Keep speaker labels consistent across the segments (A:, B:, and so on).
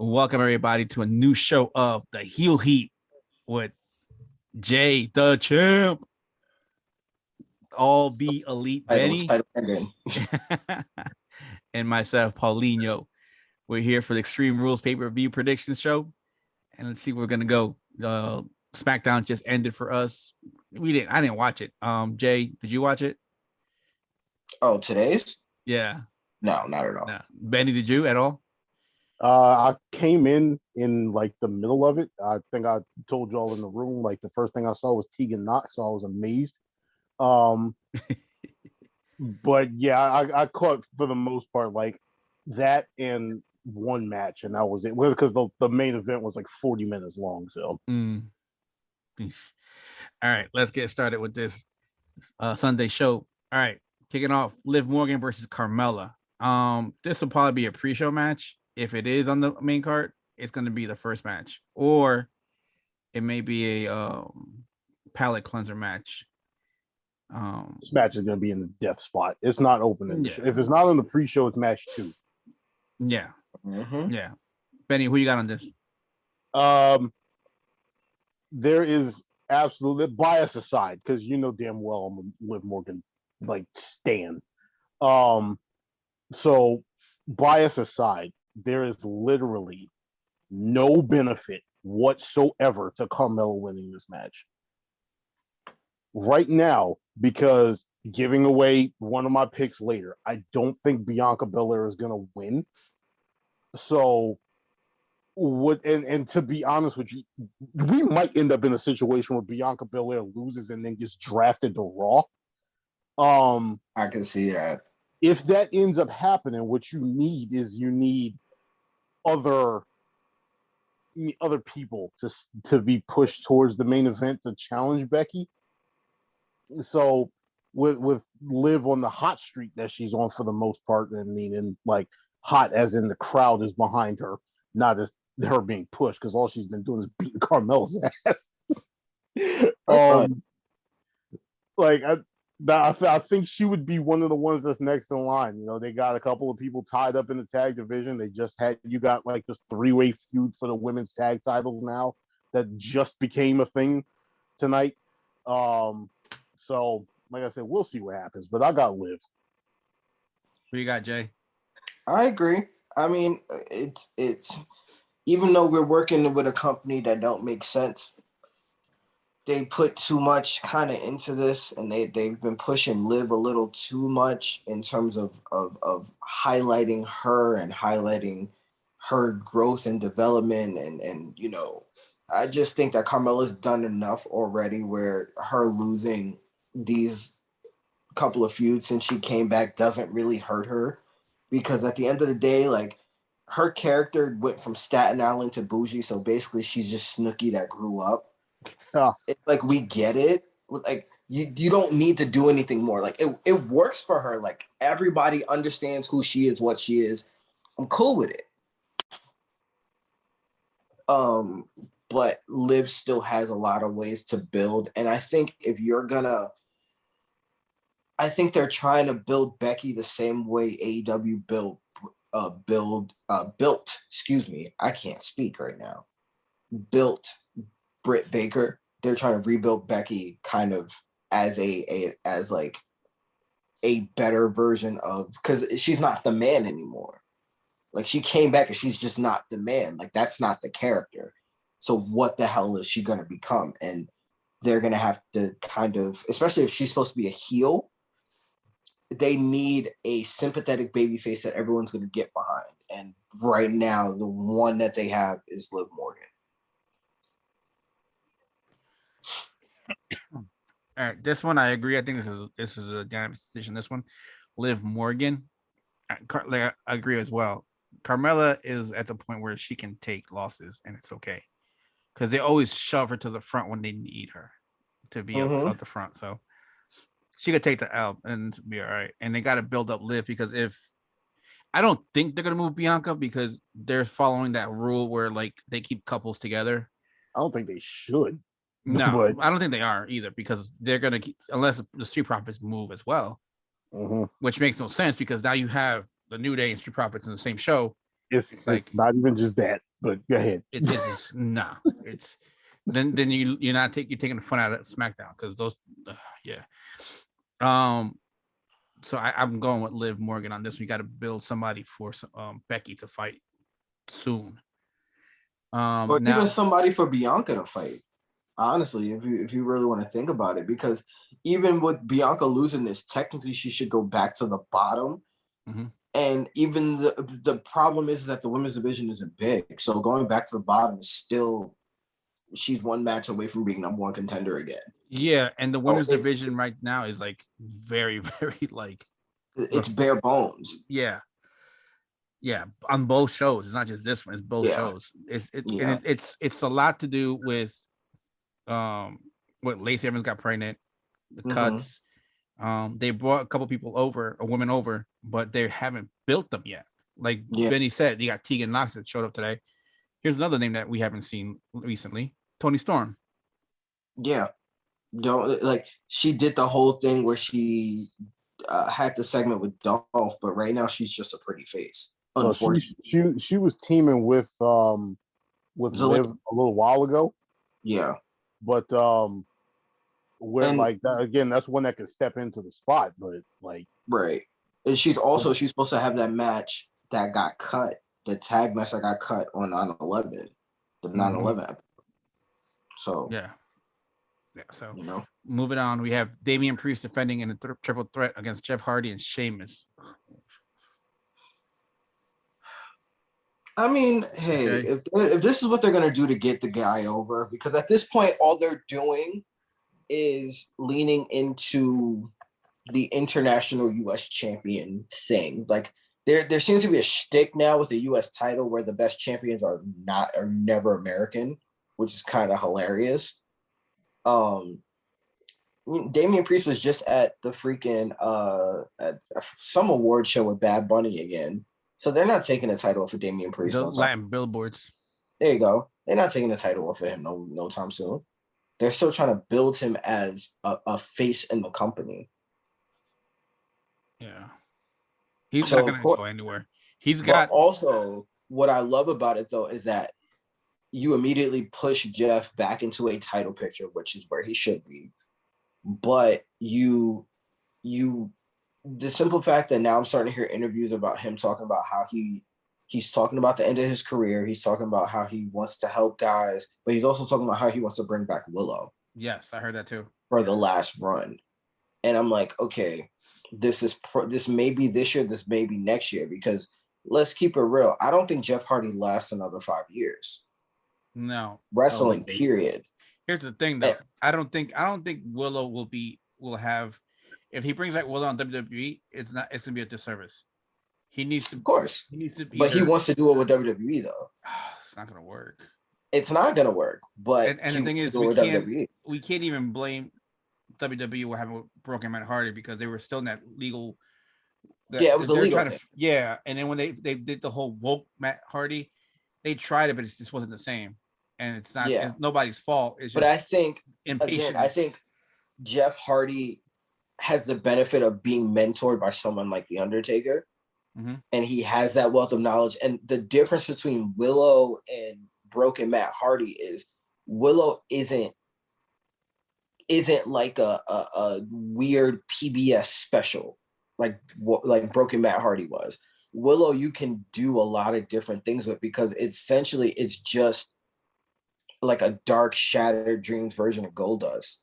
A: Welcome everybody to a new show of the Heel Heat with Jay the Champ, all be elite Benny, and myself, Paulinho. We're here for the Extreme Rules pay-per-view prediction show, and let's see where we're gonna go. SmackDown just ended for us. I didn't watch it. Jay, did you watch it?
B: Oh, today's?
A: Yeah.
B: No, not at all.
A: No. Benny, did you at all?
C: I came in like the middle of it. I think I told y'all in the room, like the first thing I saw was Tegan Knox, so I was amazed. But yeah, I caught for the most part like that and one match, and that was it. Well, because the main event was like 40 minutes long. So
A: all right, let's get started with this Sunday show. All right, kicking off Liv Morgan versus Carmella. This will probably be a pre-show match. If it is on the main card, it's going to be the first match, or it may be a palate cleanser match.
C: This match is going to be in the death spot. It's not opening.
A: Yeah.
C: If it's not on the pre-show, it's match 2.
A: Yeah. Yeah. Benny, who you got on this?
C: There is absolutely bias aside, because you know damn well I'm a Liv Morgan like stan. So bias aside, there is literally no benefit whatsoever to Carmella winning this match right now, because giving away one of my picks later, I don't think Bianca Belair is going to win. So and to be honest with you, we might end up in a situation where Bianca Belair loses and then gets drafted to Raw.
B: I can see that.
C: If that ends up happening, what you need other people to be pushed towards the main event to challenge Becky. So with Liv on the hot streak that she's on for the most part, I mean, and like hot as in the crowd is behind her, not as her being pushed, because all she's been doing is beating Carmella's ass. I think she would be one of the ones that's next in line. You know, they got a couple of people tied up in the tag division. You got like this 3-way feud for the women's tag titles now that just became a thing tonight. So like I said, we'll see what happens, but I got Liv.
A: Who you got, Jay?
B: I agree. I mean, it's even though we're working with a company that don't make sense, they put too much kind of into this, and they've been pushing Liv a little too much in terms of highlighting her and highlighting her growth and development, and you know, I just think that Carmella's done enough already where her losing these couple of feuds since she came back doesn't really hurt her, because at the end of the day, like, her character went from Staten Island to bougie, so basically she's just Snooki that grew up. It's like, we get it. Like, you don't need to do anything more. Like, it works for her. Like, everybody understands who she is, what she is. I'm cool with it. But Liv still has a lot of ways to build, and I think I think they're trying to build Becky the same way AEW built. Excuse me, I can't speak right now. Built Britt Baker. They're trying to rebuild Becky kind of as as like a better version of, because she's not the man anymore. Like, she came back and she's just not the man. Like, that's not the character. So what the hell is she going to become? And they're going to have to kind of, especially if she's supposed to be a heel, they need a sympathetic babyface that everyone's going to get behind. And right now, the one that they have is Liv Morgan.
A: All right, this one I agree. I think this is a unanimous decision. This one, Liv Morgan, I agree as well. Carmella is at the point where she can take losses and it's okay, because they always shove her to the front when they need her to be up the front. So she could take the L and be all right. And they got to build up Liv, because I don't think they're gonna move Bianca, because they're following that rule where like they keep couples together.
C: I don't think they should.
A: No, but I don't think they are either, because they're gonna keep, unless the Street Profits move as well, which makes no sense, because now you have the New Day and Street Profits in the same show,
C: It's not even just that, but go ahead.
A: It's just nah. It's then you're taking the fun out of SmackDown because those yeah. So I'm going with Liv Morgan on this. We got to build somebody for Becky to fight soon.
B: Or
A: now,
B: even somebody for Bianca to fight. Honestly, if you really want to think about it, because even with Bianca losing this, technically she should go back to the bottom.
A: Mm-hmm.
B: And even the problem is that the women's division isn't big. So going back to the bottom is still, she's one match away from being number one contender again.
A: Yeah, and the women's division right now is like very, very like
B: it's bare bones.
A: Yeah. Yeah, on both shows. It's not just this one, it's both shows. It's a lot to do with what Lacey Evans got pregnant, the cuts. They brought a couple people over, a woman over, but they haven't built them yet. Like Benny said, you got Tegan Knox that showed up today. Here's another name that we haven't seen recently, Toni Storm.
B: Yeah. She did the whole thing where she had the segment with Dolph, but right now she's just a pretty face.
C: Unfortunately, she was teaming with Liv a little while ago.
B: Yeah,
C: but again, that's one that can step into the spot, but
B: right. And she's supposed to have that match that got cut, the tag match that got cut on 9/11, the 9/11 episode. So
A: yeah. So moving on, we have Damian Priest defending in a triple threat against Jeff Hardy and Sheamus.
B: I mean, hey, if this is what they're gonna do to get the guy over, because at this point, all they're doing is leaning into the international U.S. champion thing. Like there seems to be a shtick now with the U.S. title where the best champions are never American, which is kind of hilarious. Damian Priest was just at the freaking at some award show with Bad Bunny again. So they're not taking the title off of Damian Priest.
A: The Latin billboards.
B: There you go. They're not taking the title off of him no time soon. They're still trying to build him as a face in the company.
A: Yeah. He's not going to go anywhere. But
B: also, what I love about it, though, is that you immediately push Jeff back into a title picture, which is where he should be. But the simple fact that now I'm starting to hear interviews about him talking about how he's talking about the end of his career. He's talking about how he wants to help guys, but he's also talking about how he wants to bring back Willow.
A: Yes, I heard that too.
B: For the last run. And I'm like, okay, this may be this year, this may be next year, because let's keep it real. I don't think Jeff Hardy lasts another 5 years.
A: No.
B: Wrestling, period.
A: Here's the thing, though. I don't think Willow will have. If he brings back Willow on WWE, it's gonna be a disservice. He needs to,
B: of course.
A: He needs to be,
B: but he wants to do it with WWE though.
A: It's not gonna work.
B: It's not gonna work. But
A: and the thing is, we can't even blame WWE for having broken Matt Hardy because they were still in that legal.
B: It was illegal.
A: And then when they did the whole woke Matt Hardy, they tried it, but it just wasn't the same. And it's not. It's nobody's fault. It's just.
B: But I think Jeff Hardy has the benefit of being mentored by someone like The Undertaker. And he has that wealth of knowledge. And the difference between Willow and broken Matt Hardy is Willow isn't like a weird PBS special like broken Matt Hardy was. Willow you can do a lot of different things with, because essentially it's just like a dark Shattered Dreams version of Goldust,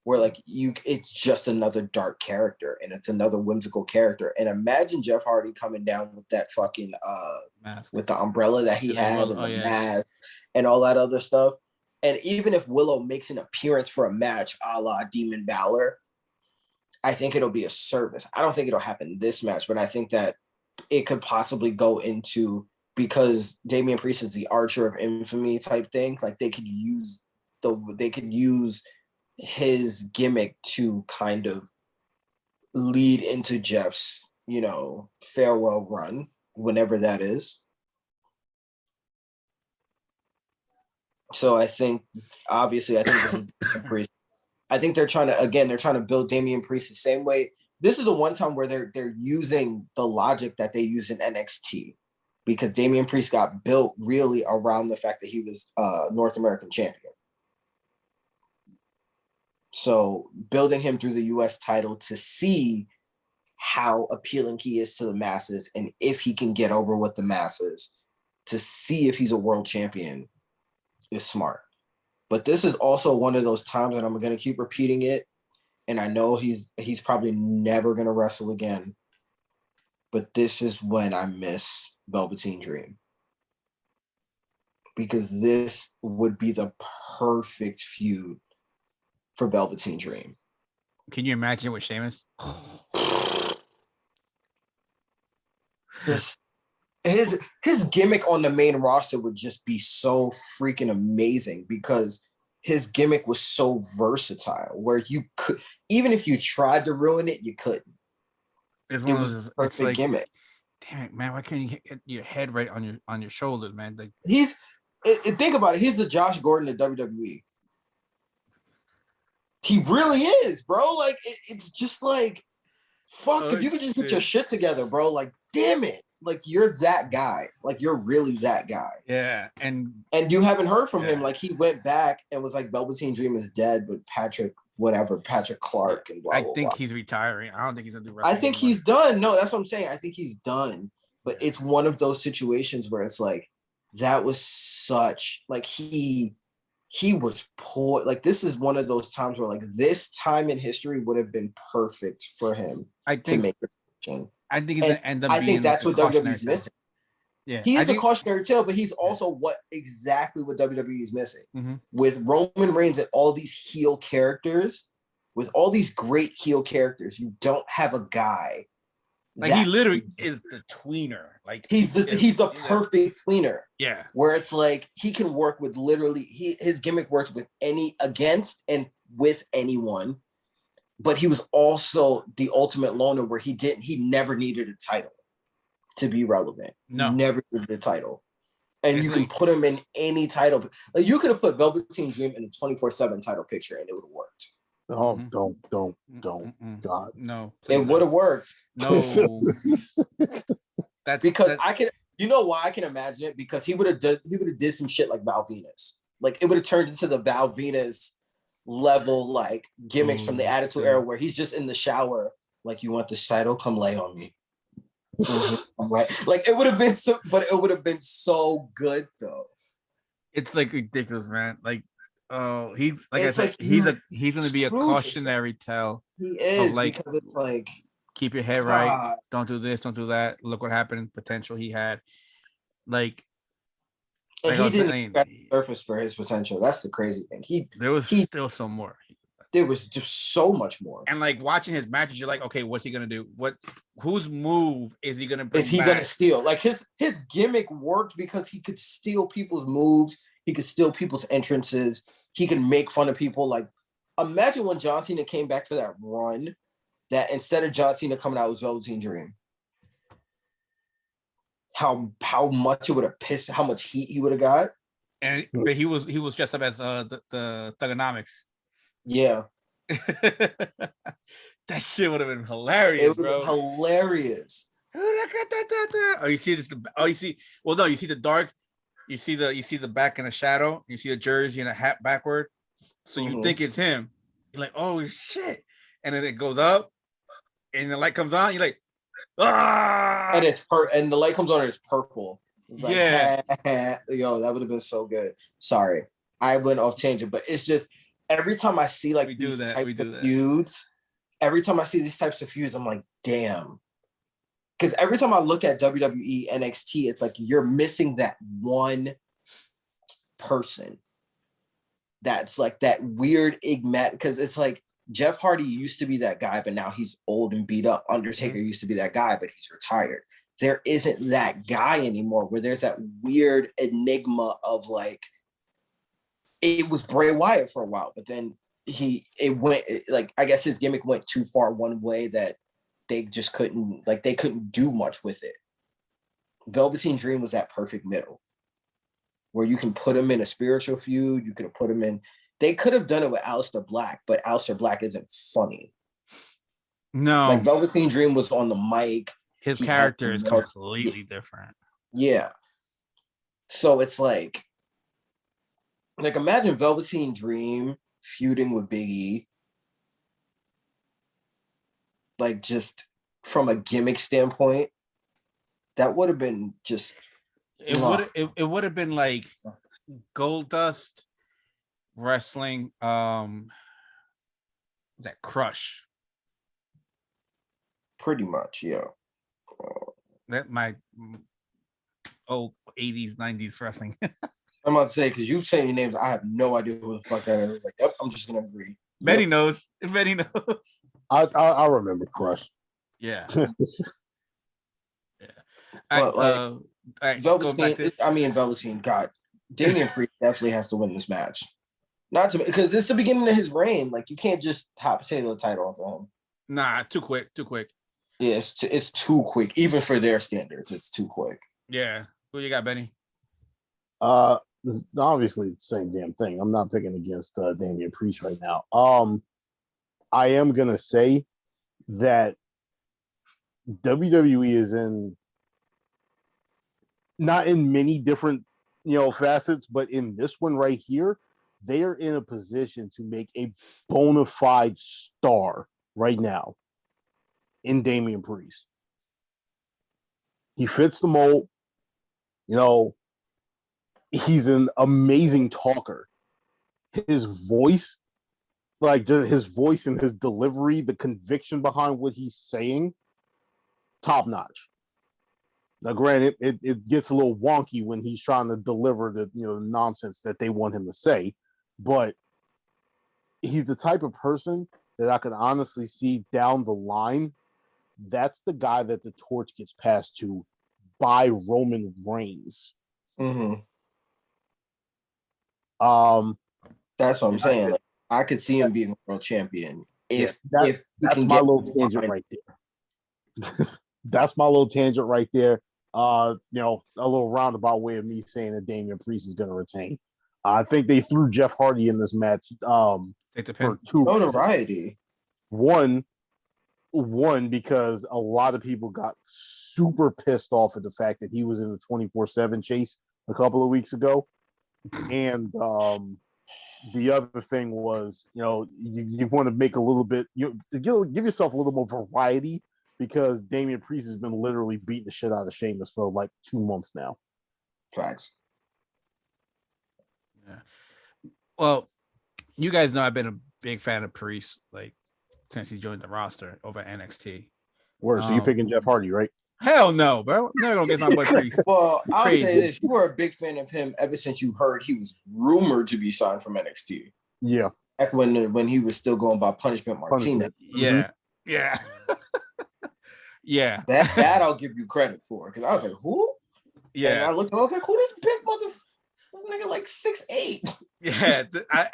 B: where it's just another dark character and it's another whimsical character. And imagine Jeff Hardy coming down with that fucking mask, with the umbrella that he had and the mask and all that other stuff. And even if Willow makes an appearance for a match a la Demon Balor, I think it'll be a service. I don't think it'll happen this match, but I think that it could possibly go into, because Damian Priest is the Archer of Infamy type thing. Like they could use his gimmick to kind of lead into Jeff's, farewell run, whenever that is. So I think this is Priest. I think they're trying to build Damian Priest the same way. This is the one time where they're using the logic that they use in NXT. because Damian Priest got built really around the fact that he was North American champion. So building him through the U.S. title to see how appealing he is to the masses and if he can get over with the masses, to see if he's a world champion is smart. But this is also one of those times that I'm going to keep repeating it. And I know he's probably never going to wrestle again. But this is when I miss Velveteen Dream. Because this would be the perfect feud for Velveteen Dream.
A: Can you imagine it with Sheamus?
B: Just his gimmick on the main roster would just be so freaking amazing because his gimmick was so versatile where you could, even if you tried to ruin it, you couldn't.
A: It's one
B: it was
A: of those
B: perfect
A: like,
B: gimmick.
A: Damn it, man! Why can't you get your head right on your shoulders, man? Like
B: think about it. He's the Josh Gordon of WWE. He really is, bro. Like it's just like, fuck. If you could just get your shit together, bro. Like, damn it. Like you're that guy. Like you're really that guy.
A: Yeah, and
B: you haven't heard from him. Like he went back and was like, Velveteen Dream is dead, but Patrick Clark and blah.
A: I
B: blah,
A: think
B: blah.
A: he's retiring. I don't think he's gonna do wrestling.
B: I think he's done. No, that's what I'm saying. I think he's done. But it's one of those situations where it's like that was such like he was poor. Like this is one of those times where like this time in history would have been perfect for him to make a decision.
A: I think he's gonna end up.
B: I think that's what WWE's missing.
A: Yeah,
B: he is a cautionary tale, but he's also exactly what WWE is missing.
A: Mm-hmm.
B: With Roman Reigns and all these heel characters, with all these great heel characters, you don't have a guy.
A: Like he literally is the tweener. Like
B: he's the perfect tweener.
A: Yeah,
B: where it's like he can work with literally his gimmick works with against and with anyone. But he was also the ultimate loner where he never needed a title to be relevant.
A: No,
B: he never needed a title. And you can put him in any title. Like you could have put Velveteen Dream in a 24/7 title picture and it would have worked.
C: Oh, don't. God.
A: No.
B: It would have worked.
A: No.
B: I can, you know why I can imagine it? Because he would have did some shit like Val Venus. Like it would have turned into the Val Venus level like gimmicks from the Attitude Era where he's just in the shower like, you want this title, come lay on me. Right. Like it would have been so good though.
A: It's like ridiculous, man. Like he's like it's I said, like he's gonna be a cautionary tale.
B: He is like, because it's like
A: keep your head right, don't do this, don't do that. Look what happened, potential he had. Like
B: and he didn't scratch the surface for his potential. That's the crazy thing.
A: There was still some more.
B: There was just so much more.
A: And like watching his matches, you're like, okay, what's he gonna do? Whose move is he gonna bring?
B: Is he gonna steal? Like his gimmick worked because he could steal people's moves, he could steal people's entrances, he could make fun of people. Like imagine when John Cena came back for that run, that instead of John Cena coming out with Velveteen Dream. How much it would have pissed, how much heat he would have got.
A: But he was dressed up as the Thugonomics.
B: Yeah.
A: That shit would have been hilarious.
B: It would have been hilarious.
A: Oh, you see this? Oh, you see? Well, no, you see the dark. You see the back in the shadow. You see the jersey and a hat backward. So you think it's him. You're like, oh shit! And then it goes up, and the light comes on. You're like, ah!
B: And and the light comes on and it's purple. It's like, yeah. Yo, that would have been so good. Sorry, I went off tangent, but it's just every time I see like these types of feuds, I'm like, damn. Because every time I look at WWE NXT, it's like you're missing that one person that's like that weird enigmatic. Because it's like Jeff Hardy used to be that guy, but now he's old and beat up. Undertaker used to be that guy, but he's retired. There isn't that guy anymore where there's that weird enigma of like, it was Bray Wyatt for a while, but then I guess his gimmick went too far one way that they just couldn't do much with it. Velveteen Dream was that perfect middle where you can put him in a spiritual feud. You could have put him in. They could have done it with Aleister Black, but Aleister Black isn't funny.
A: No.
B: Like Velveteen Dream was on the mic.
A: His character is completely different.
B: Yeah. So it's like imagine Velveteen Dream feuding with Big E. Like just from a gimmick standpoint, that would have been just
A: it would have been like Goldust wrestling that Crush.
B: pretty much, yeah.
A: That my old 80s 90s wrestling.
B: I'm about to say because you saying names, I have no idea who the fuck that is. Like, yep, I'm just gonna agree.
A: Betty knows. Betty knows.
C: I remember Crush.
A: Yeah.
B: But
A: Velveteen,
B: Velveteen, God, Damian Priest definitely has to win this match. Not to because it's the beginning of his reign. Like you can't just hot potato the title off of him.
A: Nah, too quick.
B: Yeah, it's too quick, even for their standards. It's too quick.
A: Yeah. Who you got, Benny?
C: This is obviously the same damn thing. I'm not picking against Damian Priest right now. I am gonna say that WWE is not in many different facets, but in this one right here, they are in a position to make a bona fide star right now in Damian Priest. He fits the mold. He's an amazing talker. His voice, like just his voice and his delivery, the conviction behind what he's saying, top notch. Now, granted, it gets a little wonky when he's trying to deliver the nonsense that they want him to say, but he's the type of person that I can honestly see down the line. That's the guy that the torch gets passed to by Roman Reigns.
B: Mm-hmm.
C: That's
B: what I'm saying. Like, I could see him being a world champion if
C: that's my little tangent right there. That's my little tangent right there. A little roundabout way of me saying that Damian Priest is going to retain. I think they threw Jeff Hardy in this match for two
B: notoriety.
C: One, because a lot of people got super pissed off at the fact that he was in the 24/7 chase a couple of weeks ago. And the other thing was, you want to make a little bit, give yourself a little more variety because Damian Priest has been literally beating the shit out of Sheamus for like 2 months now.
B: Facts.
A: Yeah. Well, you guys know I've been a big fan of Priest, like since he joined the roster over at NXT.
C: Word, so you picking Jeff Hardy, right?
A: Hell no, bro. I'm never gonna get my boy Priest.
B: Well, I'll say this: you were a big fan of him ever since you heard he was rumored to be signed from NXT.
C: Yeah,
B: back when he was still going by Punishment Martinez.
A: Yeah, yeah, yeah.
B: That I'll give you credit for because I was like, who?
A: Yeah,
B: and I looked, I was like, who this big mother? This nigga like 6'8".
A: Yeah,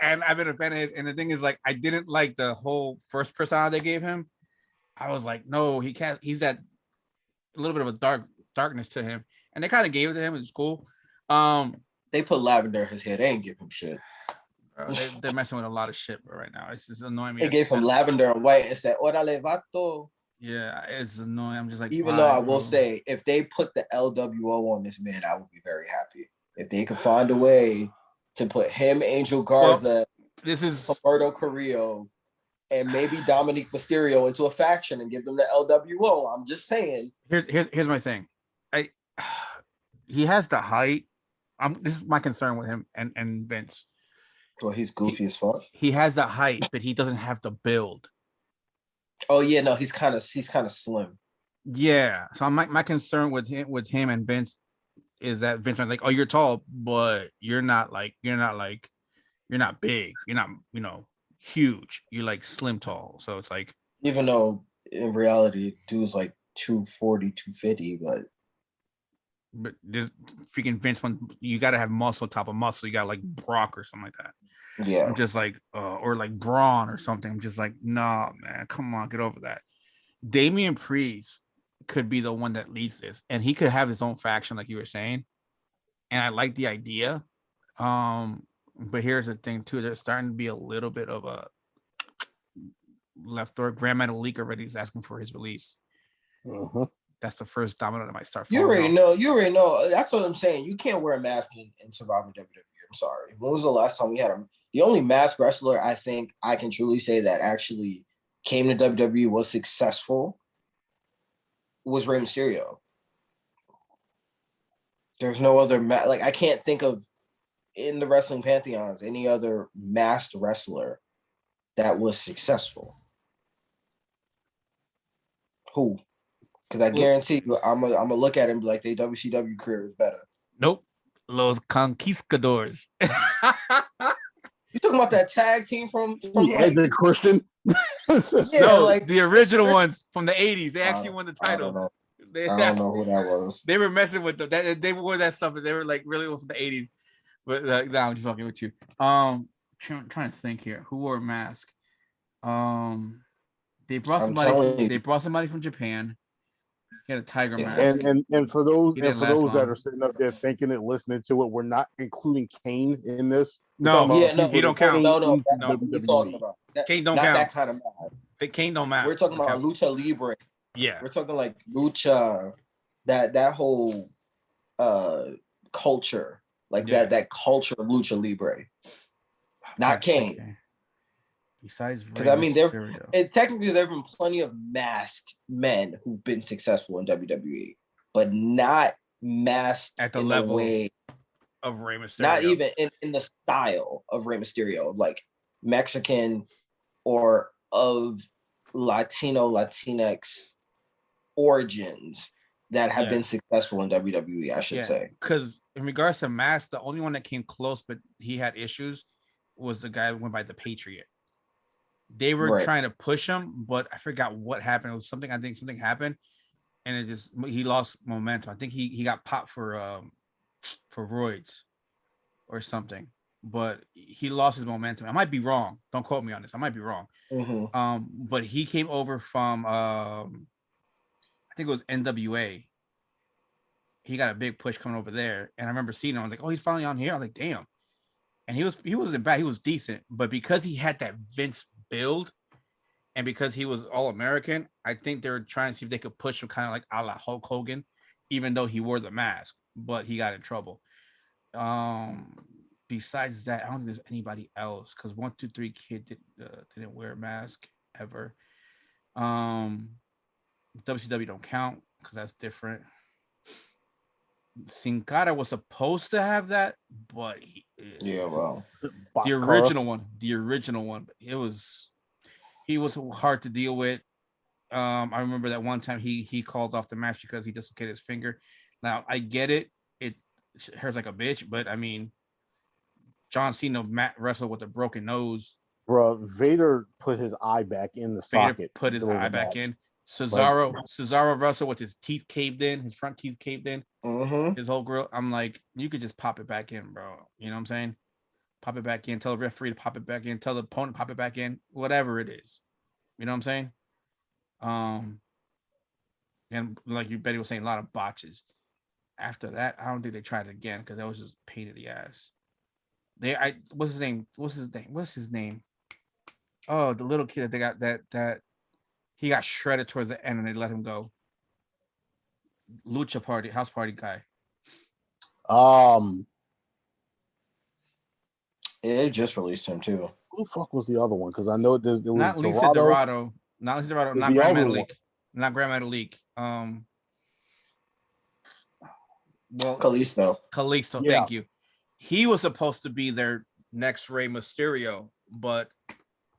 A: and I've been a fan of his. And the thing is, like, I didn't like the whole first persona they gave him. I was like, no, he can't. He's that a little bit of a darkness to him, and they kind of gave it to him. It's cool.
B: They put lavender in his head. They ain't give him shit.
A: Bro, they're messing with a lot of shit right now. It's just annoying me.
B: They gave him lavender and white and said, "Orale vato."
A: Yeah, it's annoying. I'm just like,
B: even though I will say, if they put the LWO on this man, I would be very happy. If they could find a way to put him, Angel Garza,
A: this is
B: Roberto Carrillo, and maybe Dominic Mysterio into a faction and give them the LWO. I'm just saying.
A: Here's my thing. He has the height. This is my concern with him and Vince.
B: Well, he's goofy as fuck.
A: He has the height, but he doesn't have the build.
B: Oh yeah, no, he's kind of slim.
A: Yeah. So my concern with him and Vince is that Vince was like, oh, you're tall, but you're not big. You're not, huge. You're like slim tall. So it's like,
B: even though in reality, dude's like 240, 250,
A: but freaking Vince, you got to have muscle top of muscle. You got like Brock or something like that.
B: Yeah.
A: I'm just like, or like Braun or something. I'm just like, nah, man, come on, get over that. Damian Priest could be the one that leads this, and he could have his own faction, like you were saying. And I like the idea. But here's the thing too: there's starting to be a little bit of a left door. Grand Metalik already is asking for his release.
C: Uh-huh.
A: that's the first domino that might start
B: You
A: falling
B: already
A: off.
B: know. You already know. That's what I'm saying. You can't wear a mask in Survivor WWE. I'm sorry. When was the last time we had him? The only mask wrestler I think I can truly say that actually came to WWE was successful was Rey Mysterio. There's no other like I can't think of in the wrestling pantheons any other masked wrestler that was successful. Who? Because I guarantee you, I'm gonna look at him and be like, their WCW career is better.
A: Nope. Los Conquistadors.
B: You talking about that tag team from
C: Edge and Christian?
B: Yeah,
A: no,
B: like
A: the original ones from the 80s. They actually won the
B: I
A: titles.
B: don't know who that was.
A: They were messing with them. They wore that stuff, and they were like really from the 80s. But no, I'm just fucking with you. Trying to think here. Who wore a mask? They brought somebody from Japan. He had a tiger mask.
C: And for those
A: that
C: are sitting up there thinking it, listening to it, we're not including Kane in this.
A: No, he don't count.
B: No,
A: we're
B: talking about.
A: Kane don't
B: not
A: count.
B: That kind of mask.
A: The Kane don't matter.
B: We're talking about Lucha Libre.
A: Yeah,
B: we're talking like Lucha, that whole culture, like that culture of Lucha Libre. Not Kane.
A: Besides,
B: because I mean, technically there have been plenty of masked men who've been successful in WWE, but not masked
A: at the
B: in
A: level
B: way,
A: of Rey Mysterio.
B: Not even in the style of Rey Mysterio, like Mexican or of Latinx origins that have been successful in WWE, I should say.
A: Because in regards to mask, the only one that came close, but he had issues, was the guy who went by the Patriot. They were trying to push him, but I forgot what happened. It was something. I think something happened, and he lost momentum. I think he got popped for roids or something, but he lost his momentum. I might be wrong. Don't quote me on this. I might be wrong.
B: Mm-hmm.
A: But he came over from I think it was NWA. He got a big push coming over there, and I remember seeing him. I was like, oh, he's finally on here. I was like, damn. And he wasn't bad. He was decent, but because he had that Vince build, and because he was all American, I think they were trying to see if they could push him kind of like a la Hulk Hogan, even though he wore the mask, but he got in trouble. Besides that, I don't think there's anybody else because 1, 2, 3 Kid didn't wear a mask ever. WCW don't count because that's different. Sin Cara was supposed to have that, but the original one, but he was hard to deal with. I remember that one time he called off the match because he dislocated his finger. Now I get it; it hurts like a bitch, but I mean, John Cena wrestled with a broken nose.
C: Bro, Vader put his eye back in the socket.
A: Put his eye back in. Cesaro wrestled with his teeth caved in, his front teeth caved in, his whole grill. I'm like, you could just pop it back in, bro. You know what I'm saying? Pop it back in. Tell the referee to pop it back in. Tell the opponent to pop it back in. Whatever it is. You know what I'm saying? And like Betty was saying, a lot of botches. After that, I don't think they tried it again because that was just a pain in the ass. What's his name? Oh, the little kid that they got that he got shredded towards the end and they let him go. House party guy.
C: They
B: just released him too.
C: Who the fuck was the other one? Because I know there was
A: not Lisa Dorado. Not Lisa Dorado. Not Grand Metalik. Not Grand Metalik. Kalisto.
C: Yeah.
A: Thank you. He was supposed to be their next Rey Mysterio, but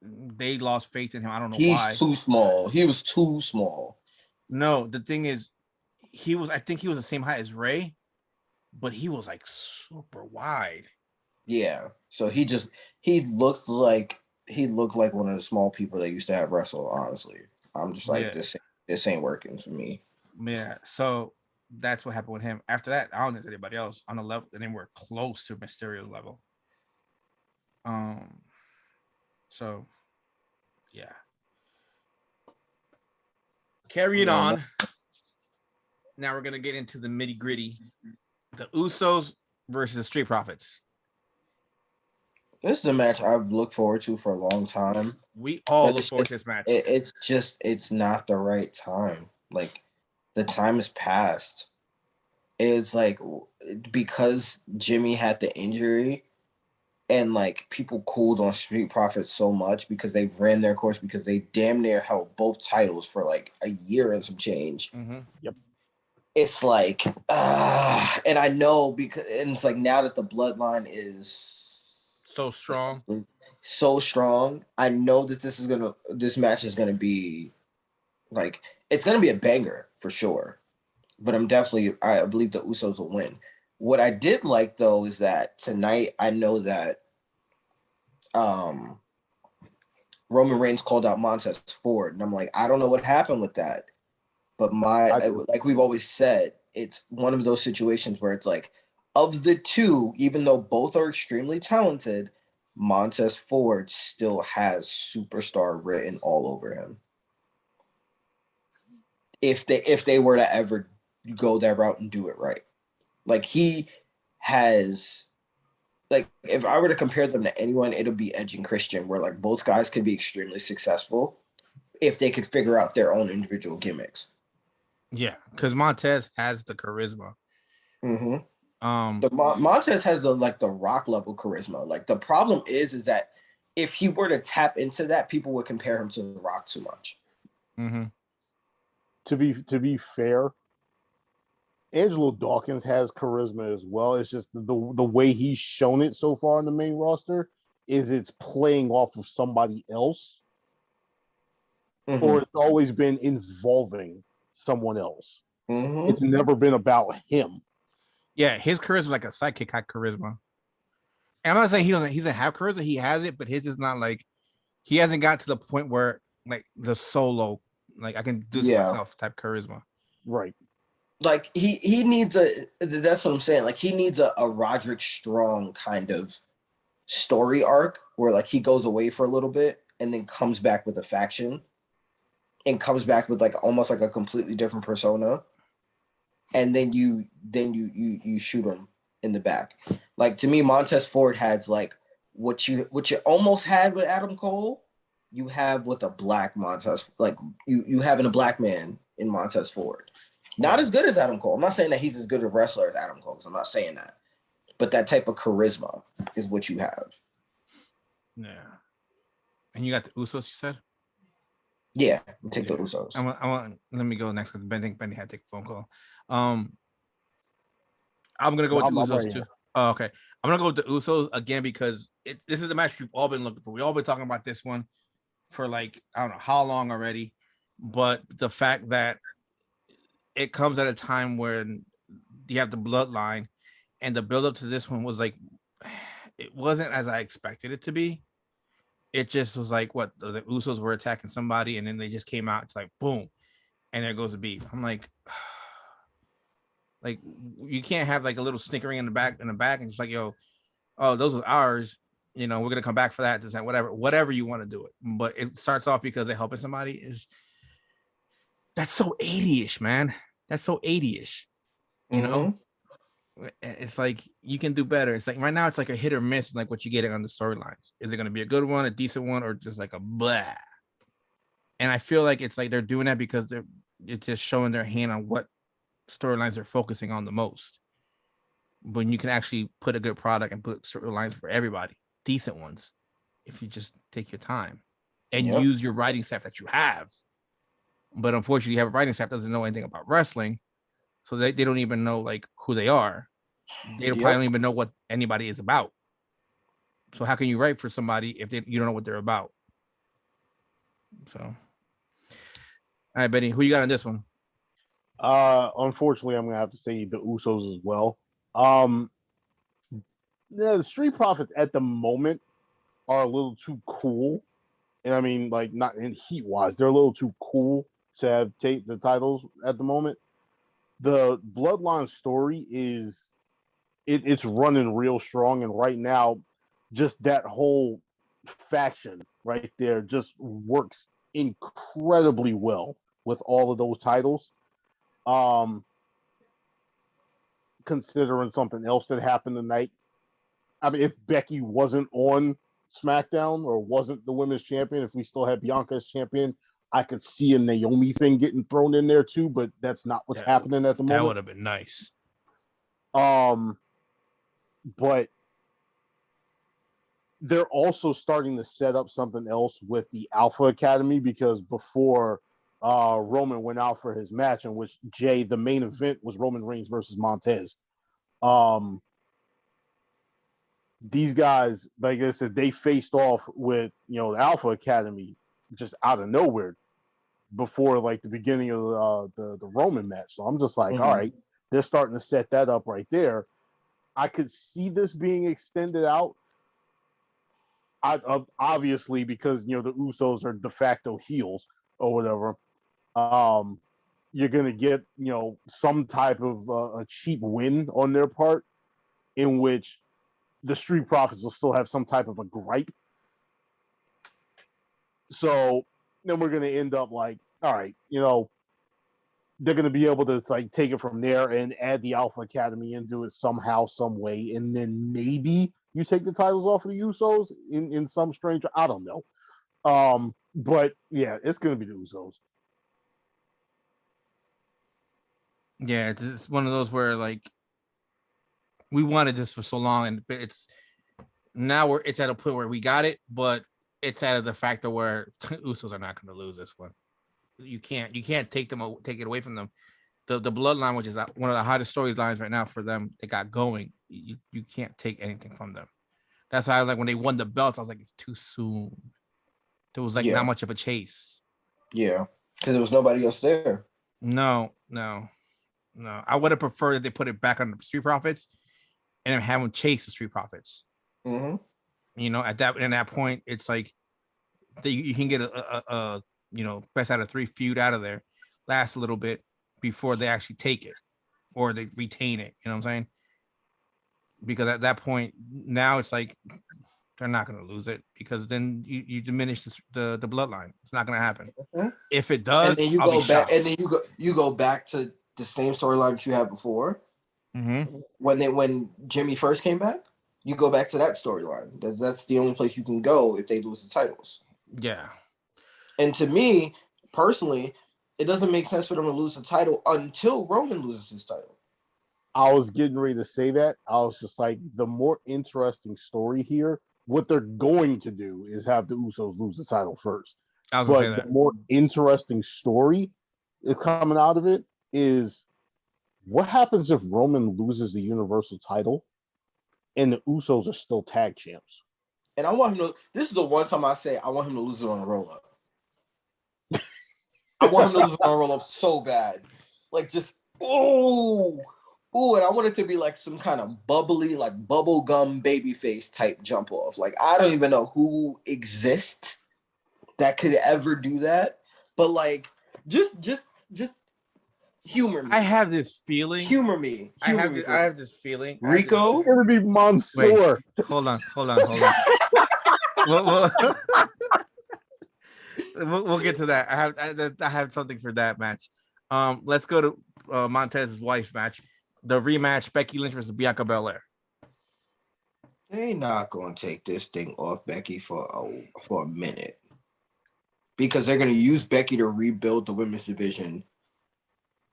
A: they lost faith in him. I don't know why.
B: He's too small. He was too small.
A: No, the thing is, I think he was the same height as Rey, but he was like super wide.
B: Yeah. So he looked like one of the small people that used to have wrestle, honestly. I'm just like, this ain't working for me.
A: Yeah. So that's what happened with him. After that, I don't think anybody else on the level, and then we're close to Mysterio level. So yeah. Carrying on. Now we're gonna get into the nitty gritty. The Usos versus the Street Profits.
B: This is a match I've looked forward to for a long time.
A: We all look forward to this match.
B: It's not the right time. Like, the time has passed. It's like because Jimmy had the injury and like people cooled on Street Profits so much because they've ran their course because they damn near held both titles for like a year and some change.
A: Mm-hmm.
C: Yep.
B: It's like, and I know because and it's like now that the bloodline is
A: So strong.
B: so strong, I know that this match is gonna be like it's gonna be a banger for sure. But I believe the Usos will win. What I did like though is that tonight I know that Roman Reigns called out Montez Ford, and I'm like, I don't know what happened with that. But like we've always said, it's one of those situations where it's like, of the two, even though both are extremely talented, Montez Ford still has superstar written all over him. If they were to ever go that route and do it right, like he has, like if I were to compare them to anyone, it'll be Edge and Christian, where like both guys could be extremely successful if they could figure out their own individual gimmicks.
A: Yeah, because Montez has the charisma.
B: Mm-hmm. Montez has the Rock level charisma. Like the problem is that if he were to tap into that, people would compare him to the Rock too much.
A: Mm-hmm.
C: To be fair, Angelo Dawkins has charisma as well. It's just the way he's shown it so far in the main roster is it's playing off of somebody else, or it's always been involving someone else.
B: Mm-hmm.
C: It's never been about him.
A: Yeah, his charisma is like a sidekick had charisma. And I'm not saying he doesn't have charisma, he has it, but his is not like he hasn't got to the point where like the solo, like I can do this myself type charisma.
C: Right.
B: Like he needs that's what I'm saying. Like he needs a Roderick Strong kind of story arc where like he goes away for a little bit and then comes back with a faction and comes back with like almost like a completely different persona. And then you shoot him in the back. Like to me, Montez Ford has like what you almost had with Adam Cole, you have with a black Montez, like you have in a black man in Montez Ford. Not as good as Adam Cole. I'm not saying that he's as good a wrestler as Adam Cole, because I'm not saying that. But that type of charisma is what you have.
A: Yeah. And you got the Usos, you said?
B: Yeah, take the Usos.
A: I want let me go next because Benny had to take a phone call. I'm gonna go with the Usos right too. Oh, okay. I'm gonna go with the Usos again because this is the match we've all been looking for. We've all been talking about this one for like I don't know how long already, but the fact that it comes at a time when you have the bloodline, and the build up to this one was like it wasn't as I expected it to be. It just was like what the Usos were attacking somebody, and then they just came out. It's like boom, and there goes the beef. I'm like. Like you can't have like a little snickering in the back, and it's like, yo, oh, those are ours. You know, we're gonna come back for that. Just like whatever you want to do it. But it starts off because they're helping somebody. That's so 80ish, man. That's so 80ish. You know, it's like you can do better. It's like right now, it's like a hit or miss, like what you get on the storylines. Is it gonna be a good one, a decent one, or just like a blah? And I feel like it's like they're doing that because it's just showing their hand on what storylines are focusing on the most. When you can actually put a good product and put storylines for everybody, decent ones, if you just take your time and use your writing staff that you have. But unfortunately, you have a writing staff that doesn't know anything about wrestling, so they don't even know like who they are. They probably don't even know what anybody is about. So how can you write for somebody if you don't know what they're about? So, all right, Benny, who you got on this one?
C: Unfortunately, I'm gonna have to say the Usos as well. The Street Profits at the moment are a little too cool, and I mean, like not in heat wise, they're a little too cool to have take the titles at the moment. The Bloodline story is it's running real strong, and right now, just that whole faction right there just works incredibly well with all of those titles. Considering something else that happened tonight, I mean, if Becky wasn't on SmackDown or wasn't the women's champion, if we still had Bianca as champion, I could see a Naomi thing getting thrown in there too, but that's not what's happening at the moment.
A: That would have been nice.
C: But they're also starting to set up something else with the Alpha Academy, because before Roman went out for his match, in which the main event was Roman Reigns versus Montez. These guys, like I said, they faced off with the Alpha Academy just out of nowhere before like the beginning of the Roman match. So I'm just like, all right, they're starting to set that up right there. I could see this being extended out. Obviously, because the Usos are de facto heels or whatever. You're gonna get some type of a cheap win on their part, in which the Street Profits will still have some type of a gripe. So then we're gonna end up like, all right, they're gonna be able to like take it from there and add the Alpha Academy into it somehow, some way, and then maybe you take the titles off of the Usos in some strange. I don't know. But yeah, it's gonna be the Usos.
A: Yeah, it's one of those where like we wanted this for so long, and it's at a point where we got it, but it's at the factor where Usos are not going to lose this one. You can't take it away from them. The bloodline, which is one of the hottest storylines right now for them, they got going. You can't take anything from them. That's why I was like, when they won the belts, I was like, it's too soon. There was like not much of a chase.
B: Yeah, because there was nobody else there.
A: No. I would have preferred that they put it back on the Street Profits and have them chase the Street Profits.
B: Mm-hmm.
A: At that point, it's like you can get a best out of 3 feud out of there, last a little bit before they actually take it or they retain it. You know what I'm saying? Because at that point, now it's like they're not going to lose it, because then you diminish the bloodline. It's not going to happen.
B: Mm-hmm.
A: If it does,
B: and then you go back to the same storyline that you had before.
A: Mm-hmm.
B: When Jimmy first came back, you go back to that storyline. That's the only place you can go if they lose the titles.
A: Yeah.
B: And to me, personally, it doesn't make sense for them to lose the title until Roman loses his title.
C: I was getting ready to say that. I was just like, the more interesting story here, what they're going to do is have the Usos lose the title first.
A: I was going to say that.
C: The more interesting story coming out of it is, what happens if Roman loses the Universal title and the Usos are still tag champs?
B: And I want him to. This is the one time I say I want him to lose it on a roll up. I want him to lose it on a roll up so bad, like just ooh, and I want it to be like some kind of bubbly, like bubblegum babyface type jump off. Like I don't even know who exists that could ever do that, but like just humor me.
A: I have this feeling.
B: Humor me.
A: I have this feeling.
B: Rico?
C: It's gonna be Mansoor.
A: Wait, hold on. We'll get to that. I have something for that match. Let's go to Montez's wife's match. The rematch: Becky Lynch versus Bianca Belair.
B: They not gonna take this thing off Becky for a minute, because they're gonna use Becky to rebuild the women's division,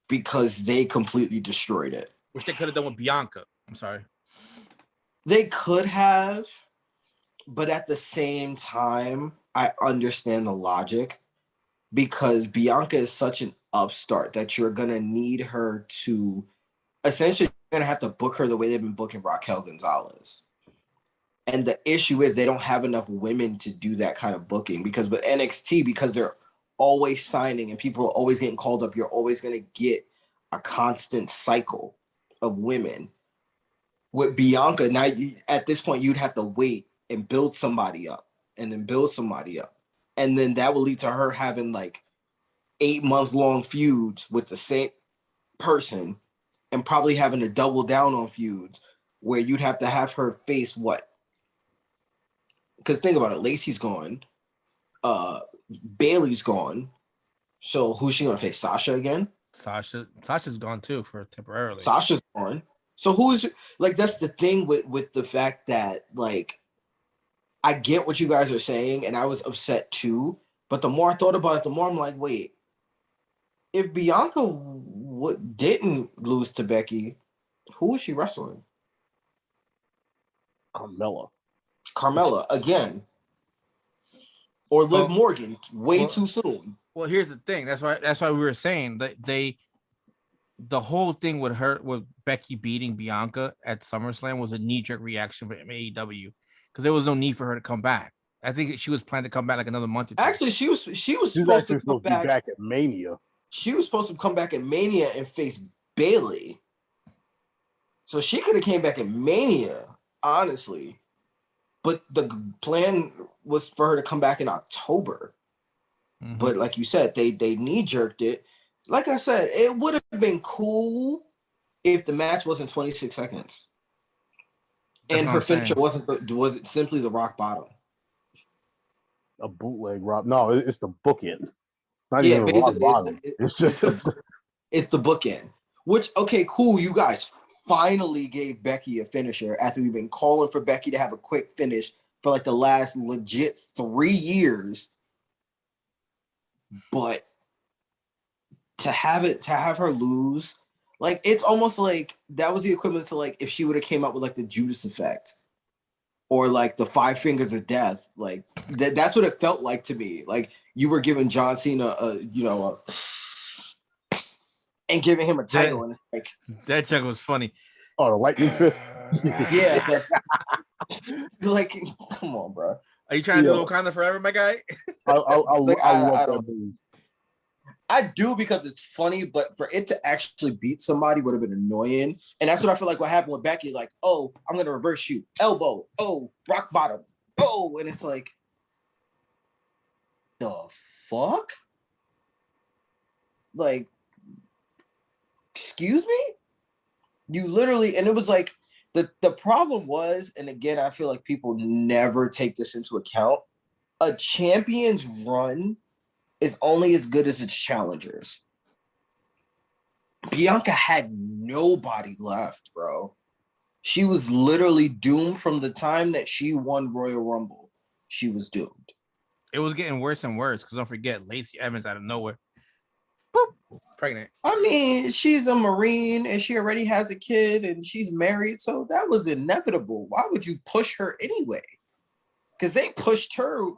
B: because they completely destroyed it.
A: Which they could have done with Bianca. I'm sorry.
B: They could have, but at the same time, I understand the logic, because Bianca is such an upstart that you're going to need her to, essentially, you're going to have to book her the way they've been booking Raquel Gonzalez. And the issue is they don't have enough women to do that kind of booking, because with NXT, because they're always signing and people are always getting called up, you're always going to get a constant cycle of women. With Bianca, now at this point, you'd have to wait and build somebody up and then build somebody up. And then that will lead to her having like 8-month-long feuds with the same person, and probably having to double down on feuds where you'd have to have her face what? Because think about it, Lacey's gone. Bailey's gone. So who's she going to face? Sasha again?
A: Sasha's gone too for temporarily.
B: Sasha's gone. So who is, like, that's the thing with the fact that, like, I get what you guys are saying, and I was upset too, But the more I thought about it, the more I'm like, wait, if Bianca didn't lose to Becky, who is she wrestling?
C: Carmella.
B: Carmella again, or Liv Morgan? Too soon.
A: Well, here's the thing. That's why we were saying that the whole thing with Becky beating Bianca at SummerSlam was a knee-jerk reaction from AEW because there was no need for her to come back. I think she was planning to come back like another month or two.
B: Actually, she was supposed to come back.
C: Be back at Mania.
B: She was supposed to come back at Mania and face Bayley. So she could have came back at Mania, honestly. But the plan was for her to come back in October. Mm-hmm. But like you said, they knee-jerked it. Like I said, it would have been cool if the match wasn't 26 seconds. And her finisher wasn't simply the rock bottom.
C: A bootleg rock. No, it's the bookend. Not even the rock bottom. It's the
B: bookend. Which, okay, cool. You guys finally gave Becky a finisher after we've been calling for Becky to have a quick finish for like the last legit 3 years. But to have her lose, like, it's almost like that was the equivalent to like if she would have came up with like the Judas effect or like the 5 fingers of death. Like that's what it felt like to me. Like you were giving John Cena and giving him a title, and it's like
A: that check was funny.
C: Oh, the lightning fist.
B: Yeah, like, come on, bro.
A: Are you trying to do Wakanda forever, my guy?
C: I love that movie.
B: I do because it's funny, but for it to actually beat somebody would have been annoying. And that's what I feel like what happened with Becky. Like, oh, I'm going to reverse you. Elbow. Oh, rock bottom. Oh, and it's like, the fuck? Like, excuse me? You literally, and it was like, the problem was, and again, I feel like people never take this into account, a champion's run is only as good as its challengers. Bianca had nobody left, bro. She was literally doomed from the time that she won Royal Rumble. She was doomed.
A: It was getting worse and worse because don't forget Lacey Evans out of nowhere. Boop, pregnant.
B: I mean, she's a Marine and she already has a kid and she's married, so that was inevitable. Why would you push her anyway? Because they pushed her.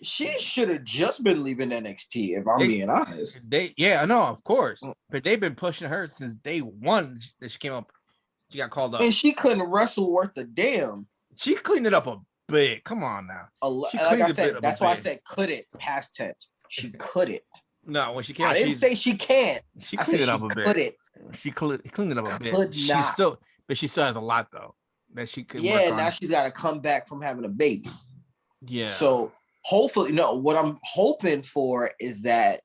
B: She should have just been leaving NXT, if I'm being honest.
A: I know, of course. But they've been pushing her since day one that she came up. She got called up.
B: And she couldn't wrestle worth a damn.
A: She cleaned it up a bit. Come on now.
B: Like I said, that's why I said couldn't, past tense. She couldn't.
A: No, when she came
B: I didn't say she can't.
A: She cleaned it up a bit. She cleaned it up a bit. She still has a lot, though, that she could work on.
B: Now she's got to come back from having a baby.
A: Yeah.
B: So hopefully, what I'm hoping for is that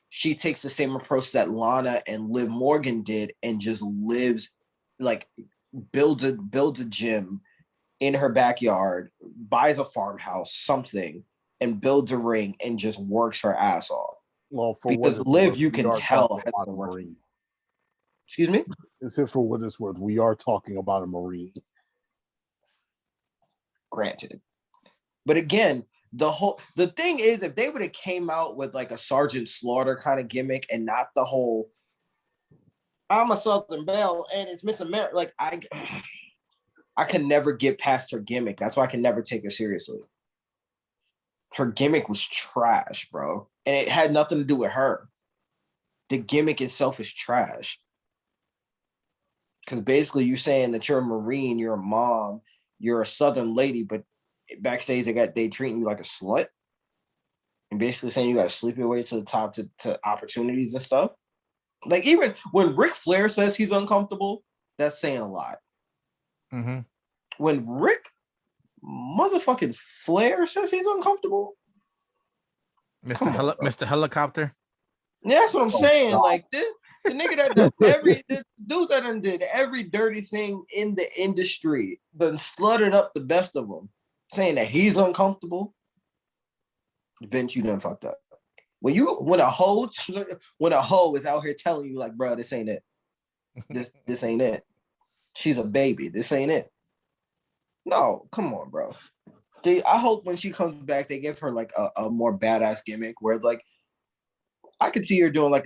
B: she takes the same approach that Lana and Liv Morgan did and just lives, like, builds a gym in her backyard, buys a farmhouse, something, and builds a ring and just works her ass off.
C: Well,
B: because Liv, you can tell, has been working. Excuse me?
C: Is it for what it's worth? We are talking about a Marine.
B: Granted. But again, the thing is, if they would have came out with like a Sergeant Slaughter kind of gimmick and not the whole I'm a Southern Belle and it's Miss America, like I can never get past her gimmick. That's why I can never take her seriously. Her gimmick was trash, bro. And it had nothing to do with her. The gimmick itself is trash. Because basically you're saying that you're a Marine, you're a mom, you're a Southern lady, but backstage they treating you like a slut. And basically saying you got to sleep your way to the top to opportunities and stuff. Like, even when Ric Flair says he's uncomfortable, that's saying a lot.
A: Mm-hmm.
B: When Ric motherfucking Flair says he's uncomfortable,
A: Mr. Helicopter.
B: Yeah, that's what I'm saying. God. Like the nigga the dude that done did every dirty thing in the industry, done slutted up the best of them, saying that he's uncomfortable. Vince, you done fucked up. When a hoe is out here telling you like, bro, this ain't it. This ain't it. She's a baby. This ain't it. No, come on, bro. I hope when she comes back, they give her like a more badass gimmick where like I could see her doing like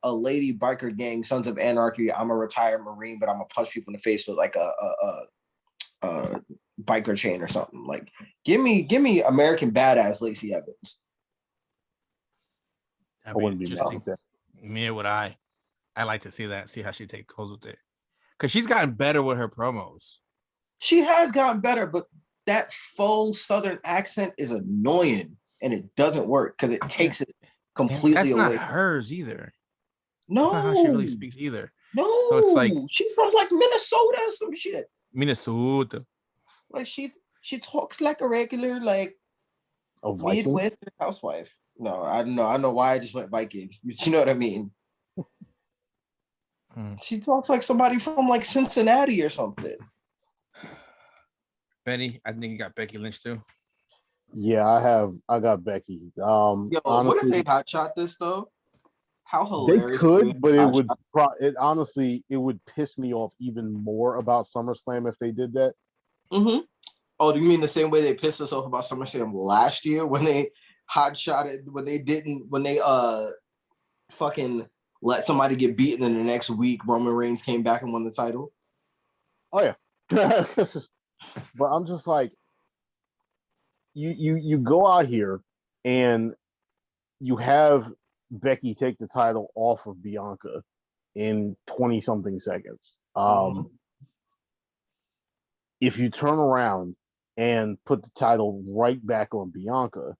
B: a lady biker gang, Sons of Anarchy. I'm a retired Marine, but I'm gonna punch people in the face with like a biker chain or something. Like, give me American badass Lacey Evans.
A: I
C: wouldn't be
A: just
C: mad at that.
A: me would I like to see that, see how she goes with it, because she's gotten better with her promos.
B: She has gotten better, but that faux Southern accent is annoying, and it doesn't work because it takes it completely
A: that's
B: away.
A: not hers either.
B: No,
A: that's not how she really speaks either.
B: No,
A: so it's like
B: she's from like Minnesota or some shit.
A: Minnesota.
B: Like she talks like a regular like Midwestern housewife. No, I don't know. I know why I just went Viking. You know what I mean? She talks like somebody from like Cincinnati or something.
A: Benny, I think you got Becky Lynch too.
C: Yeah, I got Becky.
B: Yo,
C: honestly,
B: what if they hot shot this though? How hilarious!
C: They could, but it would honestly it would piss me off even more about SummerSlam if they did that.
B: Mm-hmm. Oh, do you mean the same way they pissed us off about SummerSlam last year when they hot shot it, when they fucking let somebody get beaten and the next week Roman Reigns came back and won the title?
C: Oh yeah. But I'm just like, you go out here and you have Becky take the title off of Bianca in 20 something seconds. If you turn around and put the title right back on Bianca,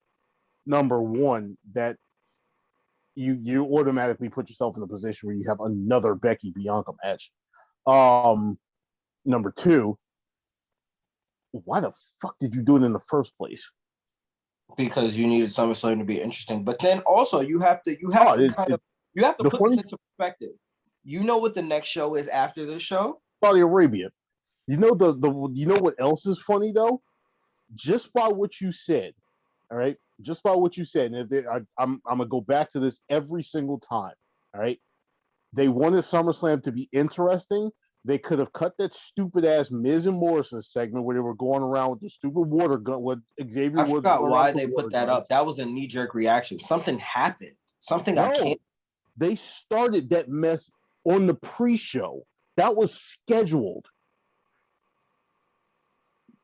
C: number one, that you automatically put yourself in a position where you have another Becky Bianca match. Number two, why the fuck did you do it in the first place?
B: Because you needed SummerSlam to be interesting. But then also you have to put this into perspective. You know what the next show is after this show?
C: Saudi Arabia. You know you know what else is funny though? Just by what you said, all right. Just by what you said, and I'm gonna go back to this every single time. All right. They wanted SummerSlam to be interesting. They could have cut that stupid ass Miz and Morrison segment where they were going around with the stupid water gun. What Xavier
B: I forgot why they put that up. That was a knee jerk reaction. Something happened. I can't.
C: They started that mess on the pre-show. That was scheduled.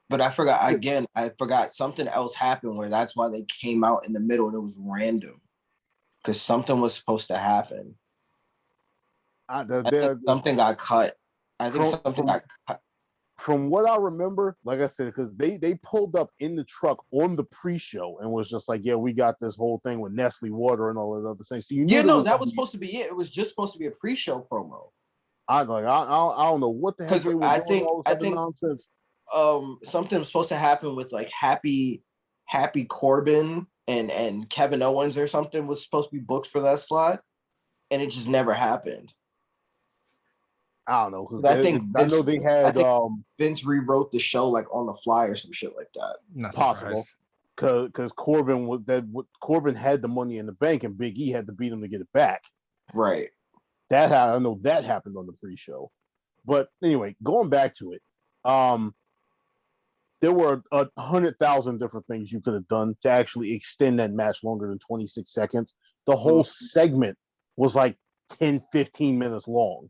B: But I forgot something else happened where that's why they came out in the middle and it was random. Because something was supposed to happen. Something got cut.
C: From what I remember, like I said, because they pulled up in the truck on the pre-show and was just like, yeah, we got this whole thing with Nestle water and all that other things. So
B: that was supposed to be it. It was just supposed to be a pre-show promo.
C: I don't know what the heck they were doing.
B: I think
C: nonsense.
B: Something was supposed to happen with like Happy Corbin and Kevin Owens or something was supposed to be booked for that slot, and it just never happened.
C: I don't know.
B: Vince rewrote the show like on the fly or some shit like that.
A: Not
C: possible, because Corbin had the Money in the Bank and Big E had to beat him to get it back.
B: Right.
C: I know that happened on the pre-show, but anyway, going back to it, there were 100,000 different things you could have done to actually extend that match longer than 26 seconds. The whole segment was like 10, 15 minutes long.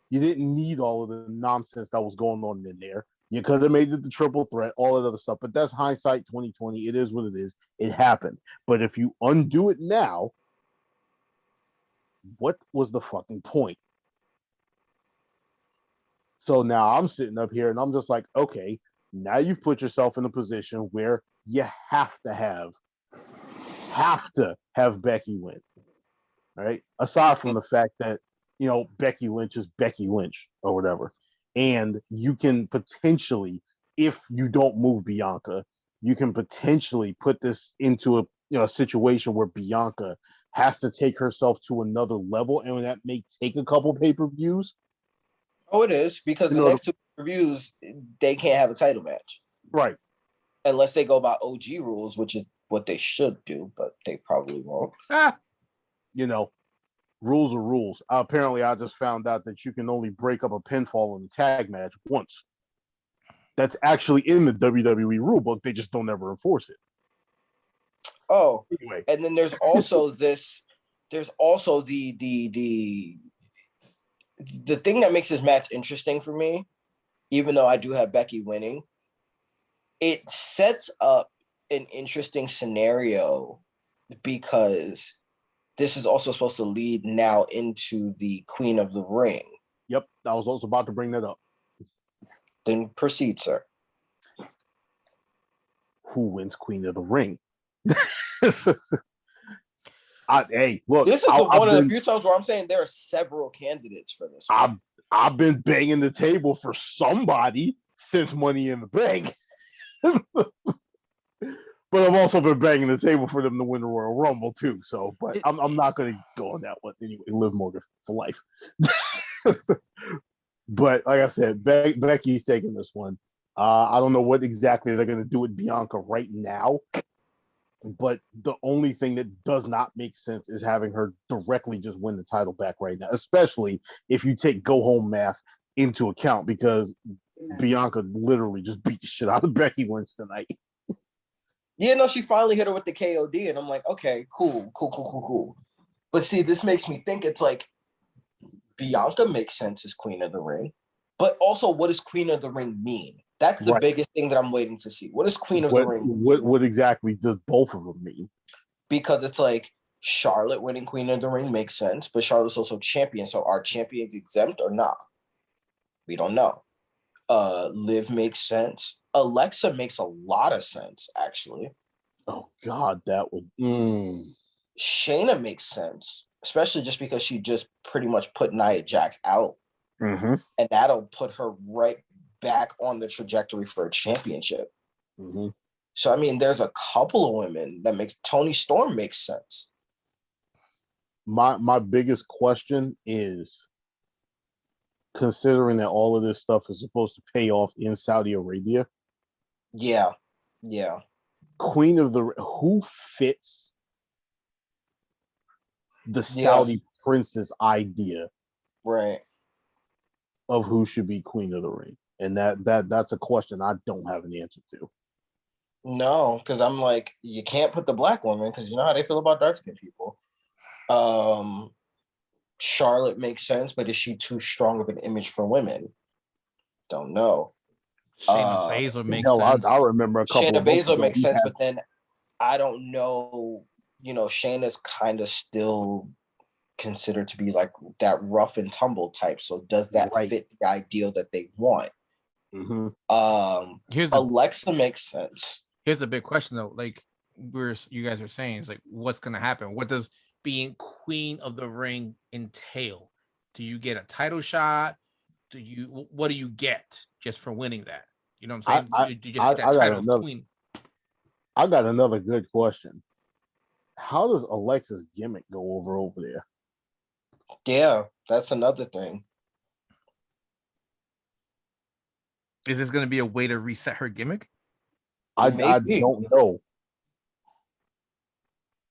C: You didn't need all of the nonsense that was going on in there. You could have made it the triple threat, all that other stuff, but that's hindsight 2020. It is what it is. It happened. But if you undo it now, what was the fucking point? So now I'm sitting up here and I'm just like, okay, now you've put yourself in a position where you have to have Becky win. All right. Aside from the fact that, you know, Becky Lynch is Becky Lynch or whatever. And you can potentially, if you don't move Bianca, you can potentially put this into a situation where Bianca has to take herself to another level, and that may take a couple pay-per-views.
B: Oh, it is, because the next two pay-per-views, they can't have a title match.
C: Right.
B: Unless they go by OG rules, which is what they should do, but they probably won't.
C: You know, rules are rules. Apparently, I just found out that you can only break up a pinfall in the tag match once. That's actually in the WWE rulebook. They just don't ever enforce it.
B: Oh,
C: Anyway,
B: and then there's also this. There's also the thing that makes this match interesting for me, even though I do have Becky winning. It sets up an interesting scenario because this is also supposed to lead now into the Queen of the Ring.
C: yep, I was also about to bring that up.
B: Then proceed, sir.
C: Who wins Queen of the Ring? Hey, look,
B: This is one of the few times where I'm saying there are several candidates for this one.
C: I've been banging the table for somebody since Money in the Bank. But I've also been banging the table for them to win the Royal Rumble too. So, but I'm not going to go on that one anyway. Liv Morgan for life. But like I said, Becky's taking this one. I don't know what exactly they're going to do with Bianca right now. But the only thing that does not make sense is having her directly just win the title back right now, especially if you take go home math into account, because Bianca literally just beat the shit out of Becky Lynch tonight.
B: Yeah, no, she finally hit her with the KOD, and I'm like, okay, cool. But see, this makes me think it's like Bianca makes sense as Queen of the Ring, but also what does Queen of the Ring mean? That's the biggest thing that I'm waiting to see. What is Queen of the Ring?
C: What exactly does both of them mean?
B: Because it's like Charlotte winning Queen of the Ring makes sense, but Charlotte's also champion. So are champions exempt or not? We don't know. Liv makes sense. Alexa makes a lot of sense, actually.
C: Oh God, that would.
B: Shayna makes sense, especially just because she just pretty much put Nia Jax out, and that'll put her right back on the trajectory for a championship. So I mean, there's a couple of women that makes Toni Storm makes sense.
C: My biggest question is, considering that all of this stuff is supposed to pay off in Saudi Arabia.
B: Yeah.
C: Queen of the who fits the Saudi prince's idea,
B: right,
C: of who should be Queen of the Ring, and that's a question I don't have an answer to.
B: No, because I'm like, you can't put the black woman because you know how they feel about dark skinned people. Charlotte makes sense, but is she too strong of an image for women? Don't know.
A: Shayna Baszler makes sense.
C: I remember a couple
B: Shayna
C: of months
B: Baszler
C: ago,
B: makes sense, but then I don't know. You know, Shayna's kind of still considered to be like that rough and tumble type. So does that fit the ideal that they want? Alexa makes sense.
A: Here's a big question though. Like you guys are saying, is like, what's gonna happen? What does being Queen of the Ring entail? Do you get a title shot? What do you get just for winning that? You know what I'm saying? Do you just get that title of Queen?
C: I got another good question. How does Alexa's gimmick go over there?
B: Yeah, that's another thing.
A: Is this going to be a way to reset her gimmick?
C: I don't know.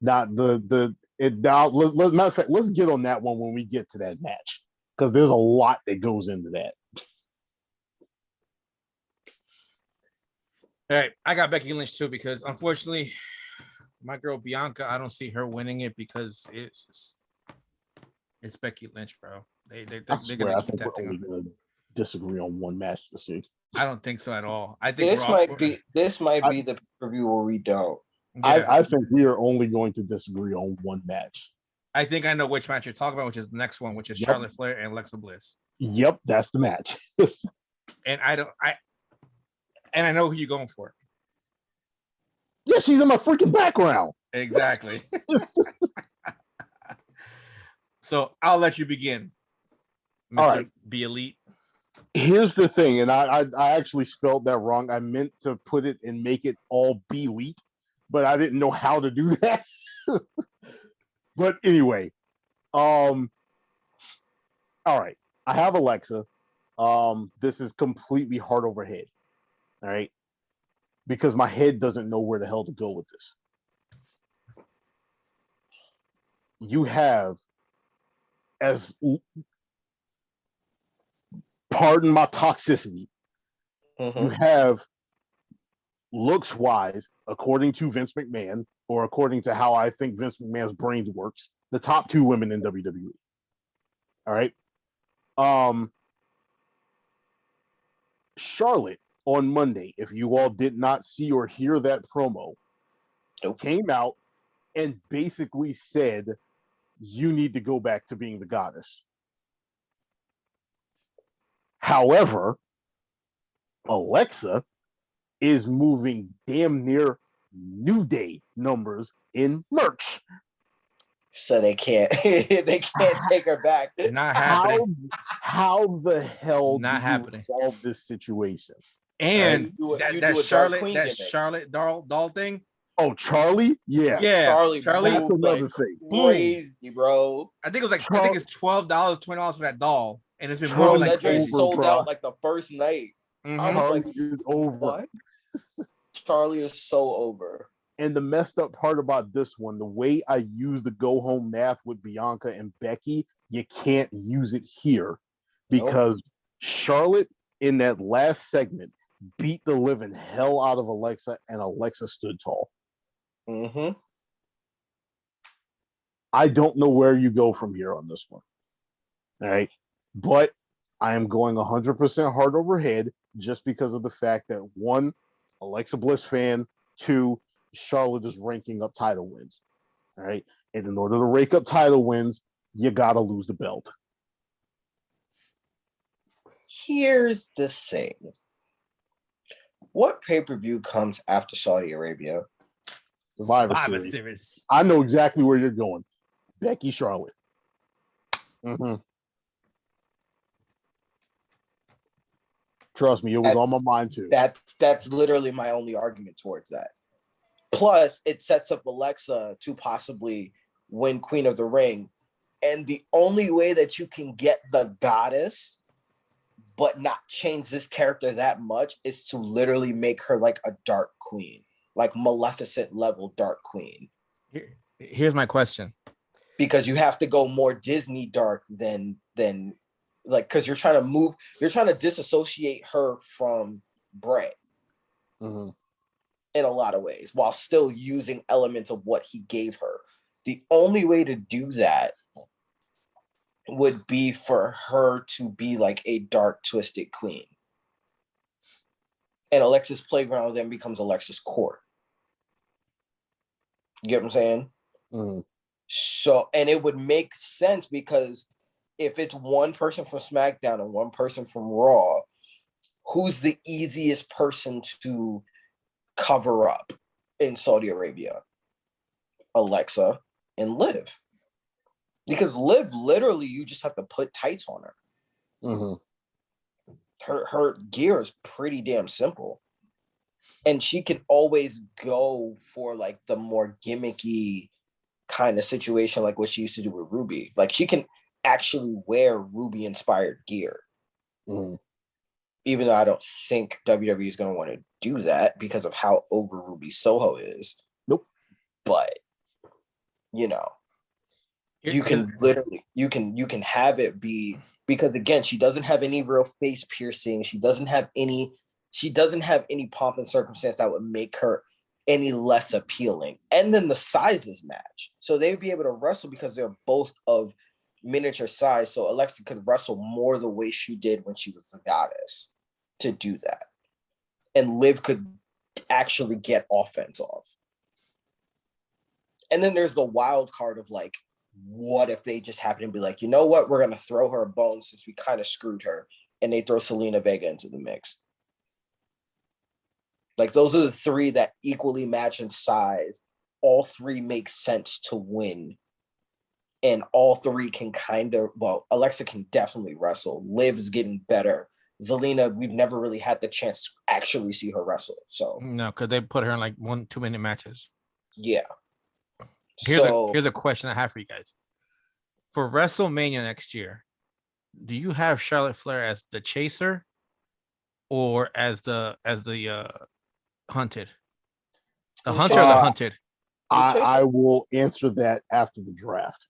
C: Not matter of fact, let's get on that one when we get to that match, because there's a lot that goes into that.
A: All right, I got Becky Lynch too, because unfortunately, my girl Bianca, I don't see her winning it because it's Becky Lynch, bro. They're gonna keep that thing.
C: Gonna disagree on one match this week.
A: I don't think so at all. I think
B: this might be the preview where we don't.
C: Yeah. I think we are only going to disagree on one match.
A: I think I know which match you're talking about, which is the next one, which is Charlotte Flair and Alexa Bliss.
C: Yep, that's the match.
A: And I know who you're going for.
C: Yeah, she's in my freaking background.
A: Exactly. So I'll let you begin, Mr.
C: All right.
A: Be Elite.
C: Here's the thing, and I actually spelled that wrong. I meant to put it and make it all Be Elite, but I didn't know how to do that. But anyway, all right. I have Alexa. This is completely heart over head. All right. Because my head doesn't know where the hell to go with this. You have, pardon my toxicity, You have looks wise, according to Vince McMahon, or according to how I think Vince McMahon's brain works, the top 2 women in WWE. All right. Charlotte on Monday, if you all did not see or hear that promo, came out and basically said, you need to go back to being the goddess. However, Alexa is moving damn near New Day numbers in merch.
B: So they can't take her back.
A: Not happening.
C: How the hell
A: Not
C: do
A: happening.
C: you resolve this situation?
A: And
B: You do
A: that
B: a
A: Charlotte,
B: Queen
A: that
B: gimmick.
A: Charlotte doll thing.
C: Oh, Charlie? Yeah.
B: Charlie
C: that's
B: moved
C: another
B: like
C: thing.
B: crazy, bro.
A: I think it was like I think it's $12, $20 for that doll, and it's been
B: Bro,
A: moving like
B: that drink
A: crazy.
B: sold
C: bro.
B: out like the first night. I was
C: Charlie
B: like,
C: is over.
B: what? Charlie is so over.
C: And the messed up part about this one, the way I use the go home math with Bianca and Becky, you can't use it here because Charlotte in that last segment beat the living hell out of Alexa, and Alexa stood tall. I don't know where you go from here on this one. All right. But I am going 100% hard over head just because of the fact that 1, Alexa Bliss fan, 2, Charlotte is ranking up title wins. All right. And in order to rake up title wins, you got to lose the belt.
B: Here's the thing. What pay-per-view comes after Saudi Arabia?
C: Survivor Series. I know exactly where you're going. Becky Charlotte. Trust me, it was on my mind too.
B: That's literally my only argument towards that. Plus, it sets up Alexa to possibly win Queen of the Ring. And the only way that you can get the goddess but not change this character that much is to literally make her like a dark queen, like Maleficent level dark queen.
A: Here's my question.
B: Because you have to go more Disney dark than like, because you're trying to disassociate her from Bray in a lot of ways while still using elements of what he gave her. The only way to do that would be for her to be like a dark, twisted queen. And Alexa's Playground then becomes Alexa's Court. You get what I'm saying? So, and it would make sense because if it's one person from SmackDown and one person from Raw, who's the easiest person to cover up in Saudi Arabia? Alexa and Liv. Because Liv, literally, you just have to put tights on her. Her gear is pretty damn simple. And she can always go for like the more gimmicky kind of situation, like what she used to do with Ruby. Like she can actually wear Ruby inspired gear. Even though I don't think WWE is going to want to do that because of how over Ruby Soho is.
C: Nope.
B: But you know, you can literally you can have it be, because again, she doesn't have any real face piercing. She doesn't have any pomp and circumstance that would make her any less appealing. And then the sizes match. So they'd be able to wrestle because they're both of miniature size. So Alexa could wrestle more the way she did when she was the goddess to do that. And Liv could actually get offense off. And then there's the wild card of like, what if they just happen to be like, you know what, we're going to throw her a bone since we kind of screwed her, and they throw Selena Vega into the mix. Like those are the 3 that equally match in size. All 3 make sense to win. And all 3 can Alexa can definitely wrestle. Liv is getting better. Zelina, we've never really had the chance to actually see her wrestle. So
A: no, because they put her in like 1-2 minute matches.
B: Yeah.
A: Here's a question I have for you guys. For WrestleMania next year, do you have Charlotte Flair as the chaser or as the hunted? The hunter or the hunted?
C: I will answer that after the draft.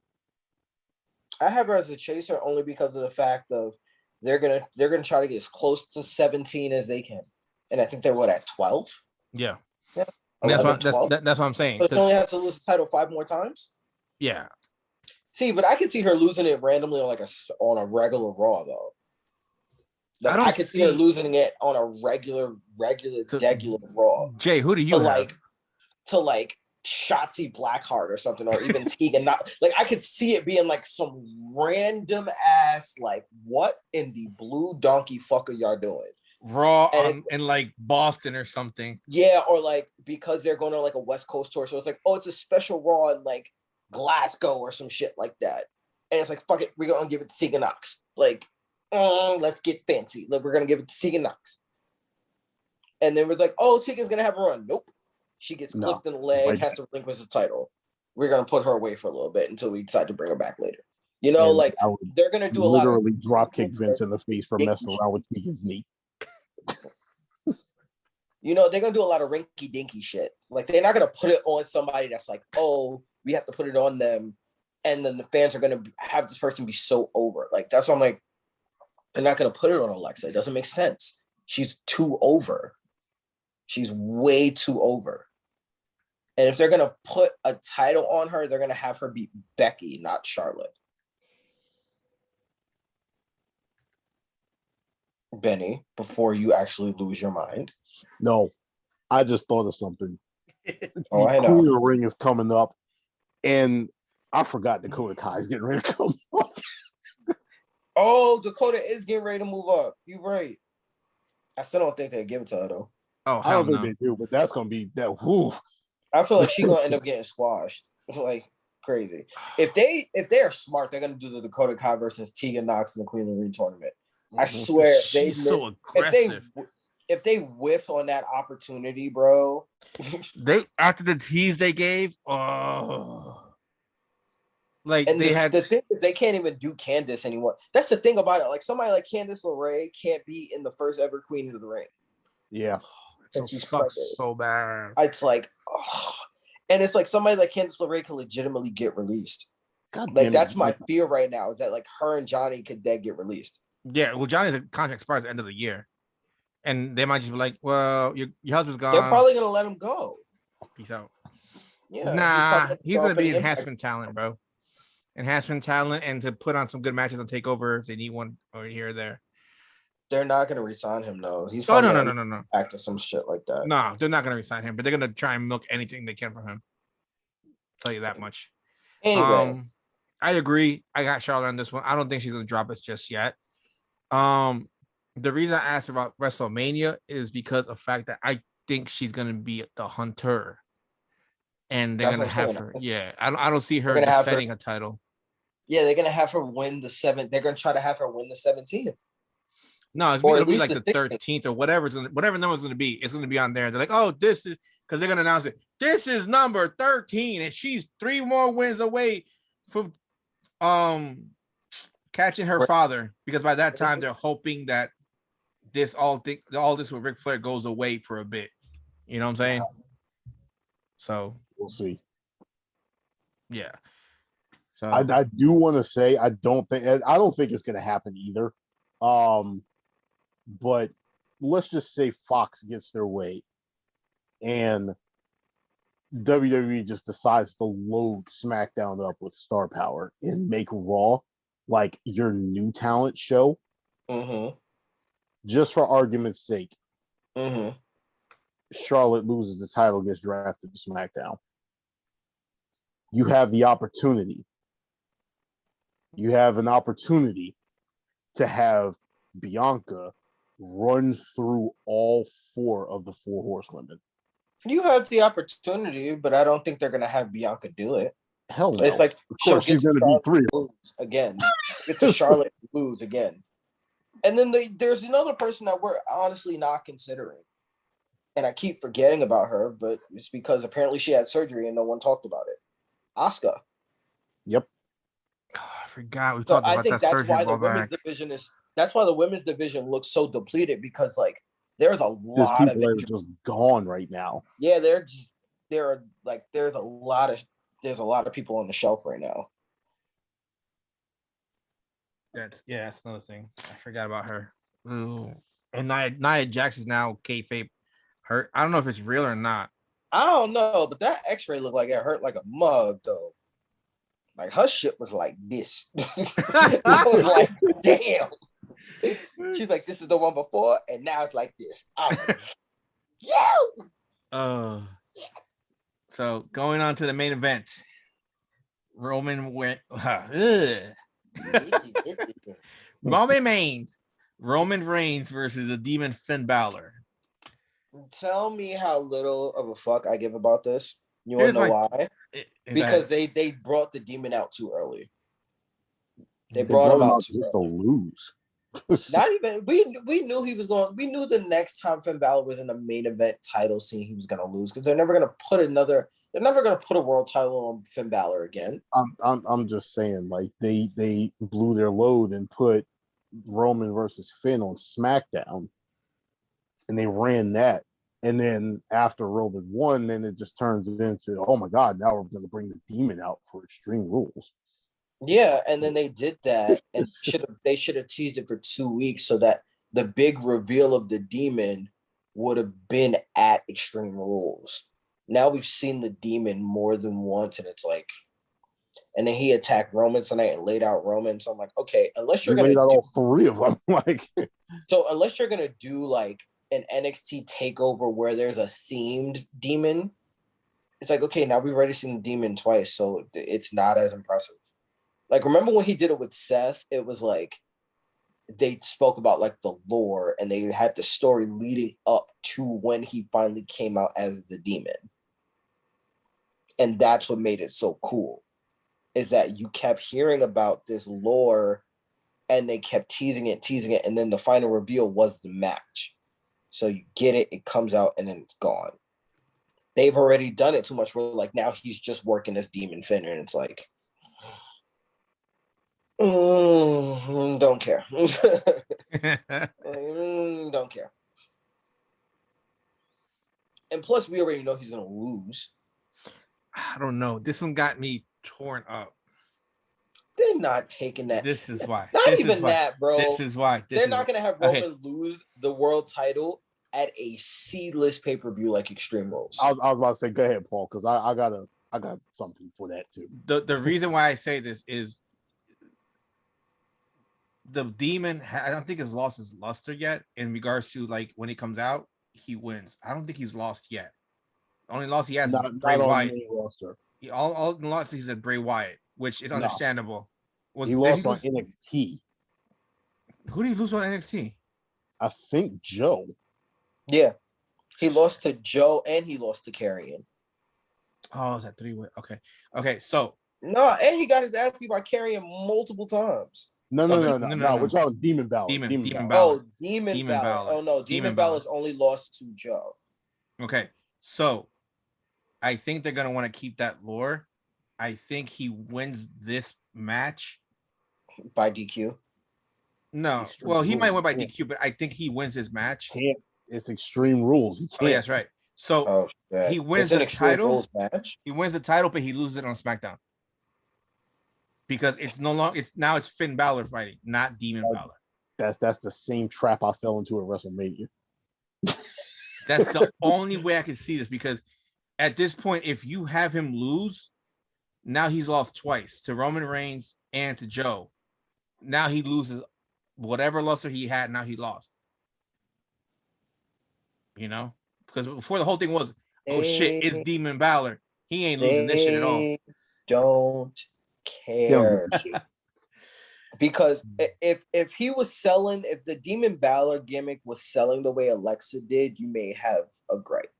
B: I have her as a chaser only because of the fact of they're gonna try to get as close to 17 as they can. and I think they're at 12.
A: Yeah.
B: Yeah.
A: And
B: 11, 12.
A: That's what I'm saying.
B: So she only has to lose the title 5 more times.
A: Yeah.
B: See, but I could see her losing it randomly on a regular Raw though. Like I could see her losing it on a regular Raw.
A: Jay, who do you have?
B: To Shotzi Blackheart or something, or even Tegan. Not like I could see it being like some random ass like what in the blue donkey fuck are y'all doing?
A: Raw in like Boston or something.
B: Yeah, or like because they're going to like a West Coast tour, so it's like, oh, it's a special Raw in like Glasgow or some shit like that. And it's like, fuck it, we're gonna give it to Tegan Nox. Like, let's get fancy. Like, we're gonna give it to Tegan Nox. And then we're like, oh, Tegan's gonna have a run. Nope. She gets clipped in the leg, has to relinquish the title. We're gonna put her away for a little bit until we decide to bring her back later. You know, and like they're gonna do a lot of
C: literally drop kick Vince in the face for messing around with Tegan's knee.
B: You know, they're gonna do a lot of rinky dinky shit. Like they're not gonna put it on somebody that's like, oh, we have to put it on them, and then the fans are gonna have this person be so over. Like that's why I'm like, they're not gonna put it on Alexa. It doesn't make sense. She's too over. She's way too over. And if they're gonna put a title on her, they're gonna have her beat Becky, not Charlotte. Benny, before you actually lose your mind.
C: No, I just thought of something.
B: Oh, I know.
C: Queen of the Ring is coming up, and I forgot Dakota Kai is getting ready to come up.
B: Oh, Dakota is getting ready to move up. You're right. I still don't think they give it to her though.
A: Oh,
C: I don't think they do, but that's gonna be that. Whew.
B: I feel like she's gonna end up getting squashed like crazy. If they are smart, they're gonna do the Dakota Kai versus Tegan Nox in the Queen of the Ring tournament. I swear,
A: she's so aggressive.
B: If they whiff on that opportunity, bro.
A: They after the tease they gave, like
B: and
A: they had
B: the thing is they can't even do Candice anymore. That's the thing about it. Like somebody like Candice LeRae can't be in the first ever Queen of the Ring.
C: Yeah.
A: It sucks so bad.
B: It's like, and it's like somebody like Candice LeRae can legitimately get released. Like that's my fear right now is that like her and Johnny could then get released.
A: Yeah, well, Johnny's contract expires at the end of the year, and they might just be like, "Well, your husband's gone."
B: They're probably gonna let him go.
A: Peace out.
B: Yeah,
A: nah, he's gonna be enhancement talent, bro. Enhancement talent, and to put on some good matches and take over if they need one or here or there.
B: They're not gonna resign him though. He's
A: no.
B: Back to some shit like that.
A: No, they're not gonna resign him, but they're gonna try and milk anything they can from him. I'll tell you that much.
B: Anyway,
A: I agree. I got Charlotte on this one. I don't think she's gonna drop us just yet. The reason I asked about WrestleMania is because of the fact that I think she's gonna be the hunter, and they're gonna have her. Yeah, I don't see her defending a title.
B: Yeah, they're gonna have her win the 7th. They're gonna try to have her win the 17th.
A: No, it'll be like the 13th or whatever number is gonna be. It's gonna be on there. They're like, oh, this is because they're gonna announce it. This is number 13, and she's 3 more wins away from catching her father. Because by that time, they're hoping that all this with Ric Flair goes away for a bit. You know what I'm saying? So
C: we'll see.
A: Yeah. So
C: I do want to say I don't think it's gonna happen either. But let's just say Fox gets their way and WWE just decides to load SmackDown up with star power and make Raw like your new talent show.
B: Mm-hmm.
C: Just for argument's sake,
B: mm-hmm.
C: Charlotte loses the title, gets drafted to SmackDown. You have the opportunity. You have an opportunity to have Bianca run through all 4 of the 4 horsewomen.
B: You have the opportunity, but I don't think they're gonna have Bianca do it.
C: Hell no.
B: It's like
C: of course she's gonna be 3
B: again. It's a Charlotte lose again. And then there's another person that we're honestly not considering. And I keep forgetting about her, but it's because apparently she had surgery and no one talked about it. Asuka.
C: Yep.
A: Oh, I forgot we talked about that surgery.
B: That's why the women's division looks so depleted because like there's a lot of
C: people are just gone right now.
B: Yeah, there's a lot of people on the shelf right now.
A: That's another thing. I forgot about her. Ooh. And Nia Jax is now kayfabe hurt. I don't know if it's real or not.
B: I don't know, but that X-ray looked like it hurt like a mug, though. Like her shit was like this. I was like, damn. She's like, this is the one before, and now it's like this.
A: So going on to the main event, Roman went. Roman Reigns versus the Demon Finn Balor.
B: Tell me how little of a fuck I give about this. You want to know why? Because they brought the Demon out too early. They brought him out too early.
C: To lose.
B: Not even we knew he was going. We knew the next time Finn Balor was in the main event title scene, he was going to lose because they're never going to put another. They're never going to put a world title on Finn Balor again.
C: I'm just saying, like they blew their load and put Roman versus Finn on SmackDown, and they ran that. And then after Roman won, then it just turns into, oh my God, now we're going to bring the Demon out for Extreme Rules.
B: Yeah, and then they did that, and they should have teased it for 2 weeks so that the big reveal of the Demon would have been at Extreme Rules. Now we've seen the Demon more than once, and it's like, and then he attacked Roman tonight and laid out Roman. So I'm like, okay, unless you're gonna
C: all three of them, like,
B: so unless you're gonna do like an NXT takeover where there's a themed Demon, it's like, okay, now we've already seen the Demon twice, so it's not as impressive. Like, remember when he did it with Seth? It was like they spoke about like the lore and they had the story leading up to when he finally came out as the Demon. And that's what made it so cool, is that you kept hearing about this lore and they kept teasing it, and then the final reveal was the match. So you get it, it comes out, and then it's gone. They've already done it too much where like now he's just working as Demon Finn, and it's like, don't care. Don't care. And plus, we already know he's going to lose.
A: I don't know. This one got me torn up.
B: They're not taking that.
A: This is why.
B: Not
A: this
B: even that, bro.
A: This is why.
B: They're not going to have Roman lose the world title at a C-list pay-per-view like Extreme Rules.
C: I was about to say, go ahead, Paul, because I got something for that too.
A: The reason why I say this is the Demon, I don't think has lost his luster yet in regards to like when he comes out, he wins. I don't think he's lost yet. The only loss he has is Bray Wyatt. All the losses he's at Bray Wyatt, which is understandable.
C: He lost on NXT.
A: Who did he lose on NXT?
C: I think Joe.
B: Yeah. He lost to Joe and he lost to Karrion.
A: Oh, is that 3-way? Okay, so.
B: No, and he got his ass beat by Karrion multiple times.
C: No. We're talking Demon Balor.
A: Demon Balor.
B: Oh, Demon Balor. Oh, no. Demon Balor's only lost to Joe.
A: Okay, so I think they're going to want to keep that lore. I think he wins this match.
B: By DQ?
A: No. Well, he might win by DQ, but I think he wins his match.
C: It's Extreme Rules. He can't.
A: Oh, yes, right. So he wins the title.
B: Match?
A: He wins the title, but he loses it on SmackDown. Because it's no longer it's Finn Balor fighting, not Demon Balor.
C: That's the same trap I fell into at WrestleMania.
A: That's the only way I can see this, because at this point, if you have him lose, now he's lost twice to Roman Reigns and to Joe. Now he loses whatever luster he had. Now he lost. You know, because before the whole thing was, oh shit, it's Demon Balor. He ain't losing this shit at all.
B: Don't care. Because if he was selling, if the Demon Balor gimmick was selling the way Alexa did, you may have a gripe.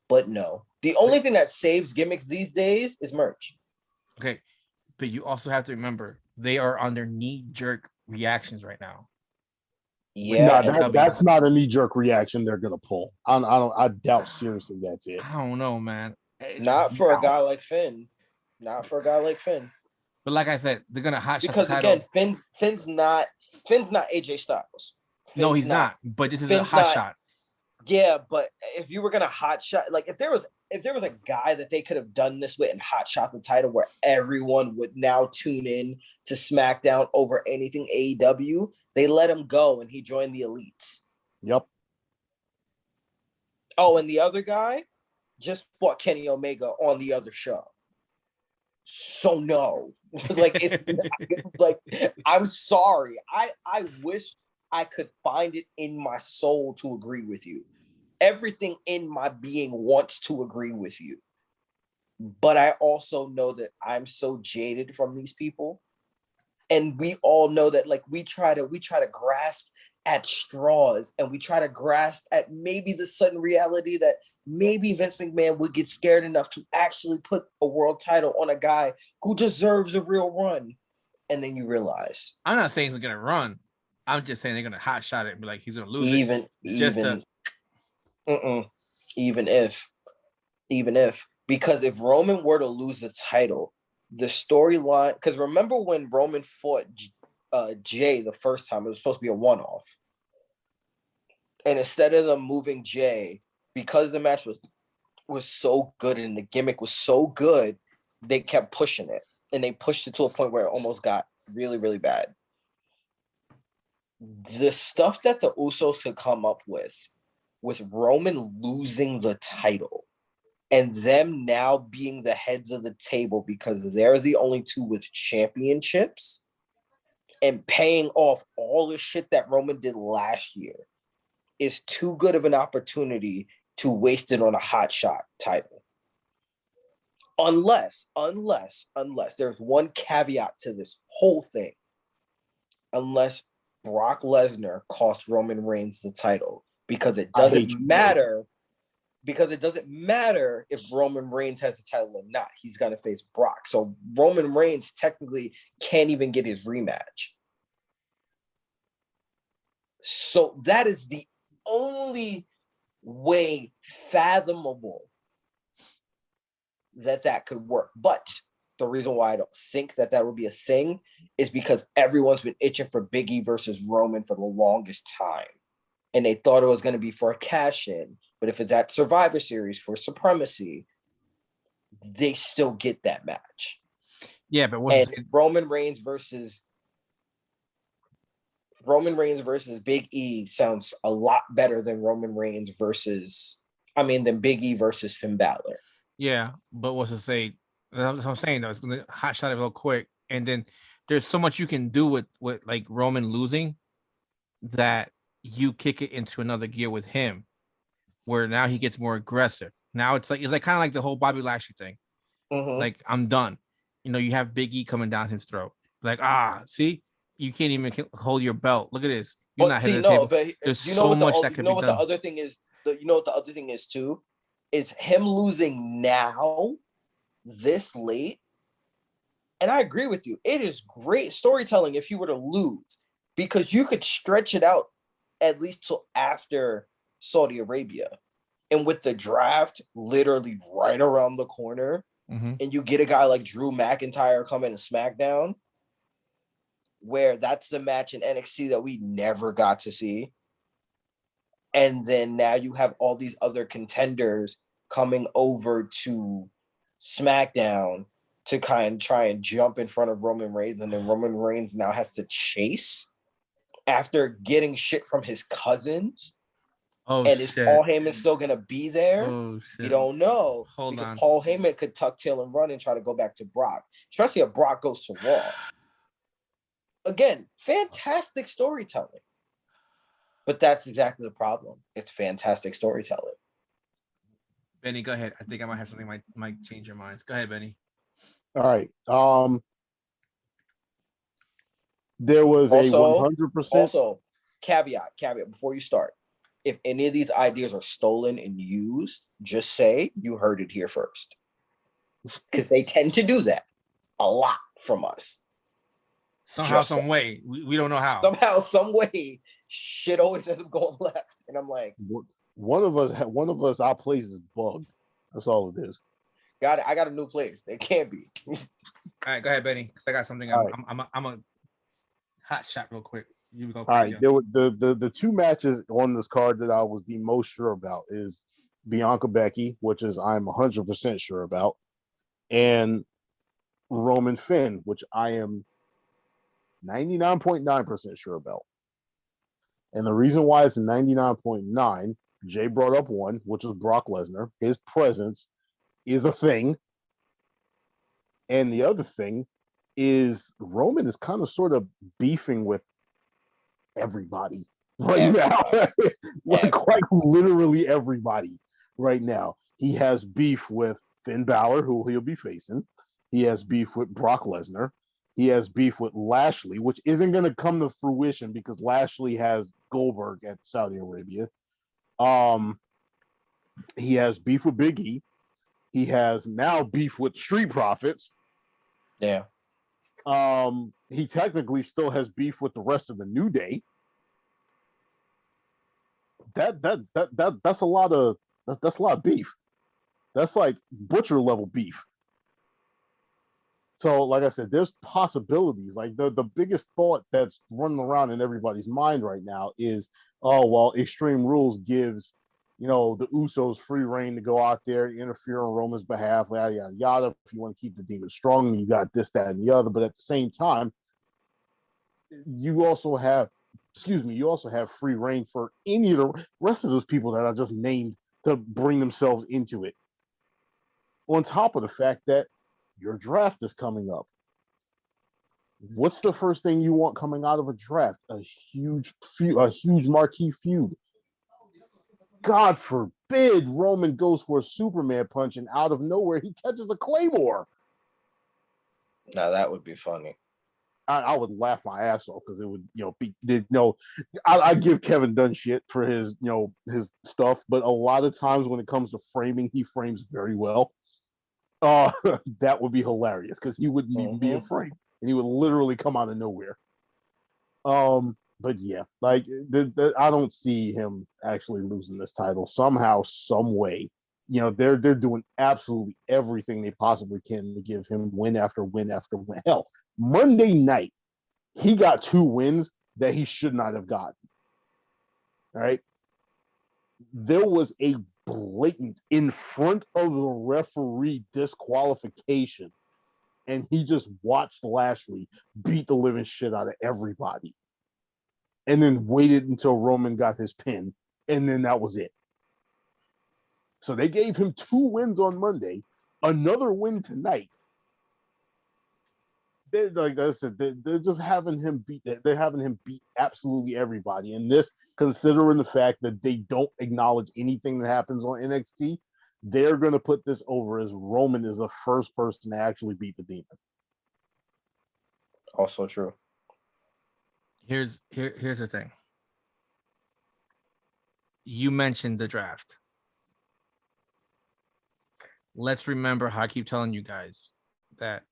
B: But no. The only thing that saves gimmicks these days is merch.
A: Okay. But you also have to remember, they are on their knee-jerk reactions right now.
B: Yeah.
C: No, that's not a knee-jerk reaction they're gonna pull. I doubt seriously that's it.
A: I don't know, man.
B: Not for a guy like Finn.
A: But like I said, they're gonna hot shot
B: because
A: the title.
B: Again, Finn's not AJ Styles.
A: He's not. But this is a hot shot.
B: Yeah, but if you were gonna hot shot, like if there was a guy that they could have done this with and hot shot the title where everyone would now tune in to SmackDown over anything AEW, they let him go and he joined the Elites.
C: Yep.
B: Oh, and the other guy just fought Kenny Omega on the other show. So no, like it's like I'm sorry. I wish I could find it in my soul to agree with you. Everything in my being wants to agree with you. But I also know that I'm so jaded from these people. And we all know that like we try to grasp at straws and we try to grasp at maybe the sudden reality that maybe Vince McMahon would get scared enough to actually put a world title on a guy who deserves a real run. And then you realize.
A: I'm not saying he's going to run. I'm just saying they're going to hot shot it and be like, he's going to lose
B: even if, because if Roman were to lose the title, the storyline, because remember when Roman fought Jay the first time, it was supposed to be a one-off. And instead of them moving Jay, because the match was so good and the gimmick was so good, they kept pushing it. And they pushed it to a point where it almost got really, really bad. The stuff that the Usos could come up with Roman losing the title and them now being the heads of the table because they're the only two with championships and paying off all the shit that Roman did last year is too good of an opportunity to waste it on a hot shot title. Unless there's one caveat to this whole thing. Unless Brock Lesnar costs Roman Reigns the title because it doesn't matter. Because it doesn't matter if Roman Reigns has the title or not. He's going to face Brock. So Roman Reigns technically can't even get his rematch. So that is the only way fathomable that could work. But the reason why I don't think that would be a thing is because everyone's been itching for Big E versus Roman for the longest time. And they thought it was going to be for a cash-in. But if it's at Survivor Series for Supremacy, they still get that match.
A: Yeah, but
B: Roman Reigns versus Big E sounds a lot better than than Big E versus Finn Balor.
A: Yeah, but what's to say? That's what I'm saying though. It's gonna hot shot it real quick, and then there's so much you can do with like Roman losing that you kick it into another gear with him, where now he gets more aggressive. Now it's like kind of like the whole Bobby Lashley thing.
B: Mm-hmm.
A: Like I'm done. You have Big E coming down his throat. Like see, you can't even hold your belt. Look at this. You're not hitting the table.
B: But
A: there's so much that could be done.
B: The other thing is, you know what the other thing is too, is him losing now, this late. And I agree with you. It is great storytelling if he were to lose, because you could stretch it out at least till after Saudi Arabia. And with the draft literally right around the corner, and you get a guy like Drew McIntyre coming to SmackDown, where that's the match in NXT that we never got to see. And then now you have all these other contenders coming over to SmackDown to kind of try and jump in front of Roman Reigns, and then Roman Reigns now has to chase after getting shit from his cousins.
A: Oh,
B: and is Paul Heyman still gonna be there?
A: Oh, shit.
B: You don't know.
A: Hold on.
B: Paul Heyman could tuck tail and run and try to go back to Brock, especially if Brock goes to Raw. Again, fantastic storytelling. But that's exactly the problem. It's fantastic storytelling.
A: Benny, go ahead. I think I might have something might change your minds. Go ahead, Benny.
C: All right. There was a 100%.
B: Also, caveat before you start. If any of these ideas are stolen and used, just say you heard it here first. Because they tend to do that a lot from us.
A: Somehow, some way. We don't know how.
B: Somehow, some way, shit always ends up going left. And I'm like,
C: one of us, our place is bugged. That's all it is.
B: I got a new place. It can't be.
A: All right, go ahead, Benny. Because I got something. I'm a hot shot real quick. You go.
C: All right. There were the two matches on this card that I was the most sure about is Bianca Becky, which is I'm 100% sure about, and Roman Finn, which I am 99.9% sure about. And the reason why it's 99.9, Jay brought up one, which was Brock Lesnar. His presence is a thing. And the other thing is Roman is kind of sort of beefing with everybody right now. Like quite literally everybody right now. He has beef with Finn Balor, who he'll be facing. He has beef with Brock Lesnar. He has beef with Lashley, which isn't going to come to fruition because Lashley has Goldberg at Saudi Arabia. He has beef with Big E. He has now beef with Street Profits.
B: Yeah.
C: He technically still has beef with the rest of the New Day. That's a lot of beef. That's like butcher level beef. So, like I said, there's possibilities. Like the biggest thought that's running around in everybody's mind right now is, oh well, Extreme Rules gives, the Usos free reign to go out there, interfere on Roman's behalf, yada yada yada. If you want to keep the demon strong, you got this, that, and the other. But at the same time, you also have free reign for any of the rest of those people that I just named to bring themselves into it. On top of the fact that your draft is coming up. What's the first thing you want coming out of a draft? A huge marquee feud. God forbid Roman goes for a Superman punch and out of nowhere he catches a Claymore.
B: Now that would be funny.
C: I would laugh my ass off because it would, I give Kevin Dunn shit for his, his stuff, but a lot of times when it comes to framing, he frames very well. That would be hilarious because he wouldn't even be afraid, and he would literally come out of nowhere. But yeah, like I don't see him actually losing this title somehow, some way. They're doing absolutely everything they possibly can to give him win after win after win. Hell, Monday night he got 2 wins that he should not have gotten. All right, there was a blatant in front of the referee disqualification, and he just watched Lashley beat the living shit out of everybody, and then waited until Roman got his pin, and then that was it. So they gave him 2 wins on Monday, another win tonight. They're like I said, they're just having him beat. They're having him beat absolutely everybody. And this, considering the fact that they don't acknowledge anything that happens on NXT, they're going to put this over as Roman is the first person to actually beat the Demon.
B: Also true.
A: Here's the thing. You mentioned the draft. Let's remember how I keep telling you guys that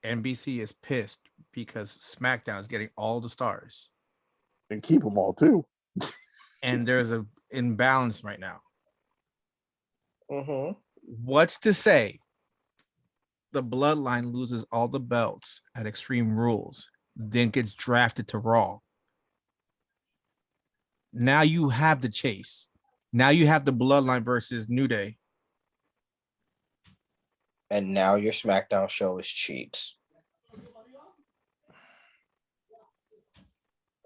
A: NBC is pissed because SmackDown is getting all the stars.
C: And keep them all too.
A: And there's an imbalance right now.
B: Mm-hmm.
A: What's to say the Bloodline loses all the belts at Extreme Rules, then gets drafted to Raw? Now you have the chase. Now you have the Bloodline versus New Day.
B: And now your SmackDown show is cheats.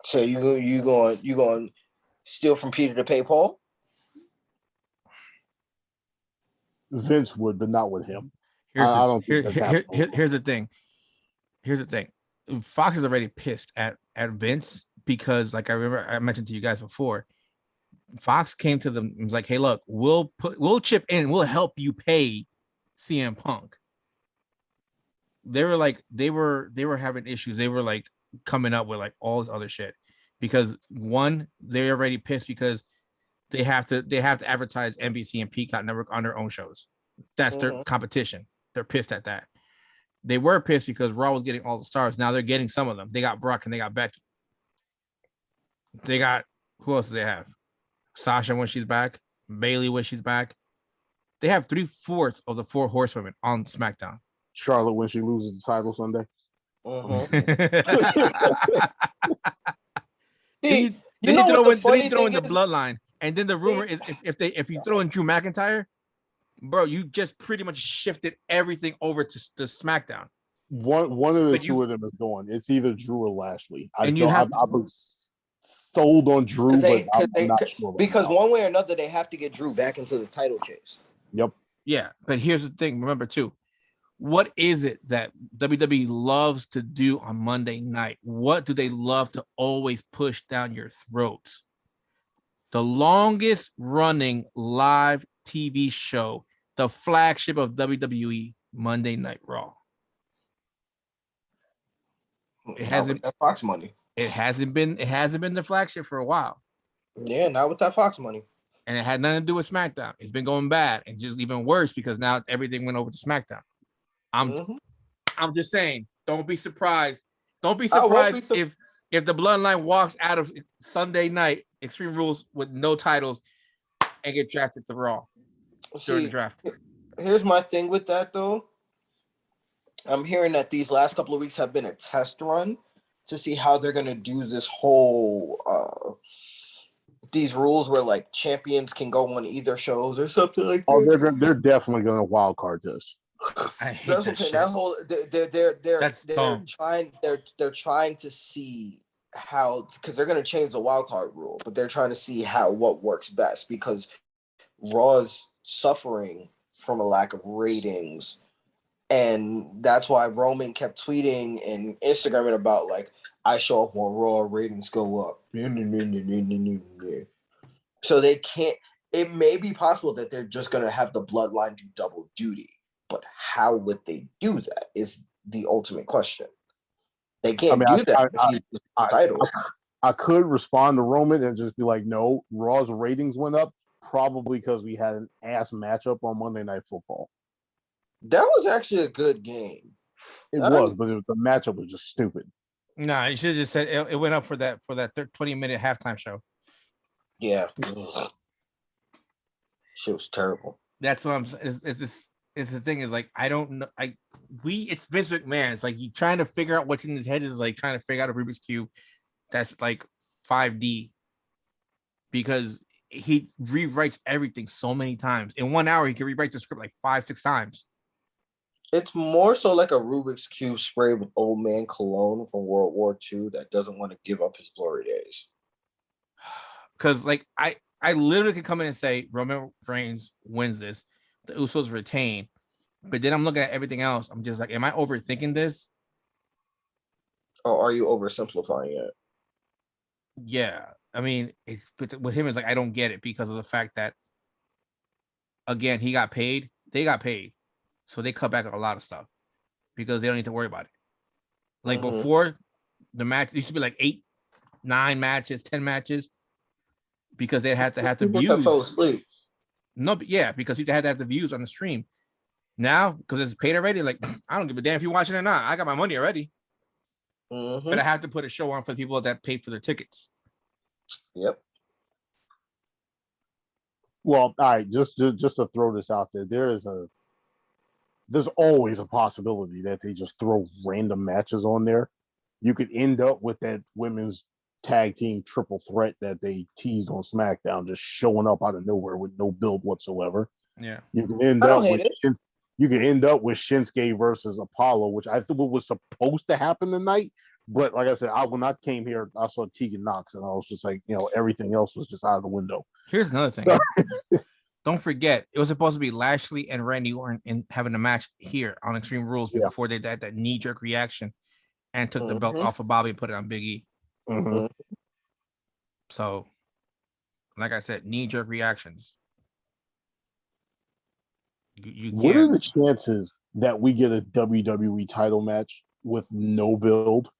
B: So you going steal from Peter to pay Paul?
C: Vince would, but not with him.
A: Here's the thing. Here's the thing. Fox is already pissed at Vince because, like I remember I mentioned to you guys before, Fox came to them and was like, "Hey, look, we'll chip in, we'll help you pay CM Punk." They were having issues. They were like coming up with like all this other shit because one, they're already pissed because they have to advertise NBC and Peacock Network on their own shows. That's their competition. They're pissed at that. They were pissed because Raw was getting all the stars. Now they're getting some of them. They got Brock and they got Becky. They got, who else do they have? Sasha when she's back, Bayley when she's back. They have 3/4 of the 4 horsewomen on SmackDown.
C: Charlotte when she loses the title Sunday.
A: Then you throw in the Bloodline. And then the rumor is if you throw in Drew McIntyre, bro, you just pretty much shifted everything over to SmackDown.
C: One of the two of them is going. It's either Drew or Lashley. I was sold on Drew, but I'm not sure.
B: Because one way or another, they have to get Drew back into the title chase.
C: Yep.
A: Yeah, but here's the thing. Remember, too, what is it that WWE loves to do on Monday night? What do they love to always push down your throats? The longest running live TV show, the flagship of WWE, Monday Night Raw. It hasn't
B: that Fox money.
A: It hasn't been the flagship for a while.
B: Yeah, not with that Fox money.
A: And it had nothing to do with SmackDown. It's been going bad and just even worse because now everything went over to SmackDown. I'm just saying, don't be surprised. Don't be surprised if the Bloodline walks out of Sunday night Extreme Rules with no titles and get drafted to Raw during the draft.
B: Here's my thing with that, though. I'm hearing that these last couple of weeks have been a test run to see how they're going to do this whole these rules where like champions can go on either shows or something like that.
C: Oh, they're definitely going to wild card this.
A: I hate that shit.
B: That whole they're trying to see how, because they're going to change the wild card rule, but they're trying to see what works best, because Raw's suffering from a lack of ratings. And that's why Roman kept tweeting and Instagramming about like, I show up on Raw, ratings go up. So they can't. It may be possible that they're just going to have the Bloodline do double duty, but how would they do that is the ultimate question. They can't do that if you lose the title.
C: I could respond to Roman and just be like, no, Raw's ratings went up probably because we had an ass matchup on Monday Night Football.
B: That was actually a good game.
C: But the matchup was just stupid.
A: Nah, you should have just said it went up for that 20-minute halftime show.
B: Yeah. Shit was terrible.
A: That's what I'm saying. It's the thing is like, I don't know. It's Vince McMahon. It's like you trying to figure out what's in his head is like trying to figure out a Rubik's Cube that's like 5D, because he rewrites everything so many times. In 1 hour, he can rewrite the script like 5-6 times.
B: It's more so like a Rubik's Cube sprayed with old man cologne from World War II that doesn't want to give up his glory days.
A: Because like I literally could come in and say Roman Reigns wins this, the Usos retain, but then I'm looking at everything else. I'm just like, am I overthinking this?
B: Or are you oversimplifying it?
A: Yeah, I mean, with him, it's like I don't get it because of the fact that, again, he got paid, they got paid, so they cut back on a lot of stuff because they don't need to worry about it. Like before, the match used to be like 8, 9 matches, 10 matches, because they had to have the views.
B: Fell asleep.
A: No, but yeah, because you had to have the views on the stream. Now, because it's paid already, like I don't give a damn if you're watching it or not. I got my money already. But I have to put a show on for the people that paid for their tickets.
B: Yep.
C: Well, all right, just to throw this out there, there's always a possibility that they just throw random matches on there. You could end up with that women's tag team triple threat that they teased on SmackDown just showing up out of nowhere with no build whatsoever.
A: Yeah.
C: You can end up with Shinsuke versus Apollo, which I thought was supposed to happen tonight. But like I said, when I came here, I saw Tegan Knox, and I was just like, everything else was just out of the window.
A: Here's another thing. Don't forget, it was supposed to be Lashley and Randy Orton having a match here on Extreme Rules before they had that knee-jerk reaction and took the belt off of Bobby and put it on Big E. So, like I said, knee-jerk reactions.
C: What are the chances that we get a WWE title match with no build?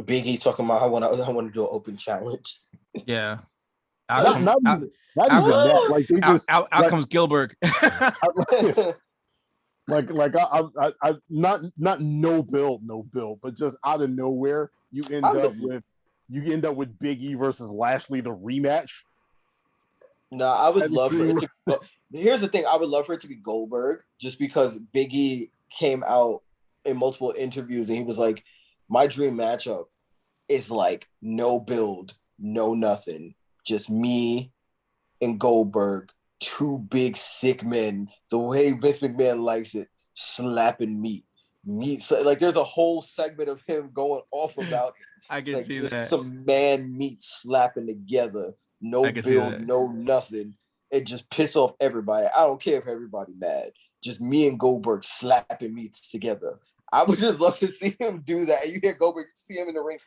B: Big E talking about I want to do an open challenge.
A: Yeah.
C: Not even that. Like they just
A: out comes Gilbert.
C: like I not no build, but just out of nowhere you end up with Big E versus Lashley, the rematch.
B: No, I would love for it to go. Here's the thing, I would love for it to be Goldberg, just because Big E came out in multiple interviews and he was like, my dream matchup is like no build, no nothing, just me and Goldberg, two big thick men, the way Vince McMahon likes it, slapping meat. Like there's a whole segment of him going off about it.
A: I can
B: like
A: see
B: just
A: that.
B: some man meat slapping together, no build, no nothing. It just piss off everybody. I don't care if everybody mad. Just me and Goldberg slapping meats together. I would just love to see him do that. You hear Goldberg, see him in the ring.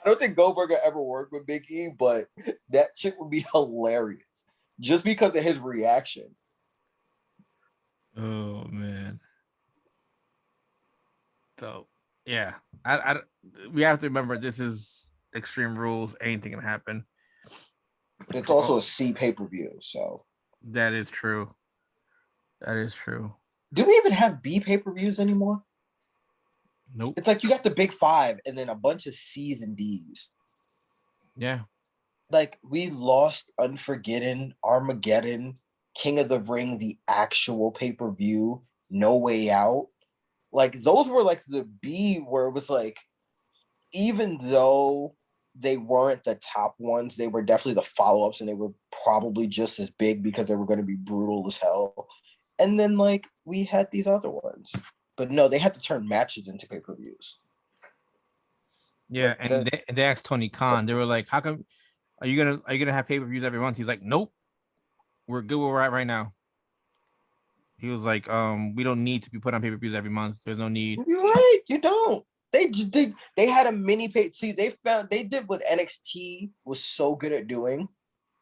B: I don't think Goldberg will ever work with Big E, but that shit would be hilarious just because of his reaction.
A: Oh man. So yeah, we have to remember this is Extreme Rules. Anything can happen.
B: It's also a C pay-per-view, so
A: that is true. That is true.
B: Do we even have B pay-per-views anymore?
A: Nope.
B: It's like you got the big five and then a bunch of C's and D's.
A: Yeah.
B: Like we lost Unforgiven, Armageddon, King of the Ring, the actual pay-per-view, No Way Out. Like those were like the B where it was like, even though they weren't the top ones, they were definitely the follow-ups and they were probably just as big because they were going to be brutal as hell. And then like we had these other ones. But no, they had to turn matches into pay-per-views.
A: Yeah, like and they asked Tony Khan. They were like, "How come are you gonna have pay-per-views every month?" He's like, "Nope, we're good where we're at right now." He was like, "We don't need to be put on pay-per-views every month. There's no need."
B: You're right. You don't. They had a mini pay. See, they did what NXT was so good at doing,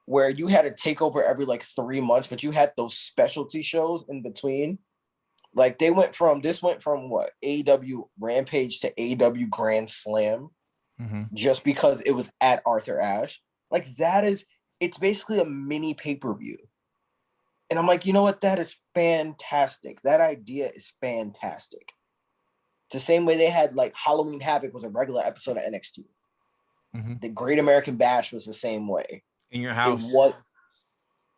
B: where you had a takeover every like 3 months, but you had those specialty shows in between. Like this went from what AEW Rampage to AEW Grand Slam, just because it was at Arthur Ashe. Like it's basically a mini pay-per-view. And I'm like, you know what? That is fantastic. That idea is fantastic. It's the same way they had like Halloween Havoc was a regular episode of NXT. The Great American Bash was the same way.
A: In Your House.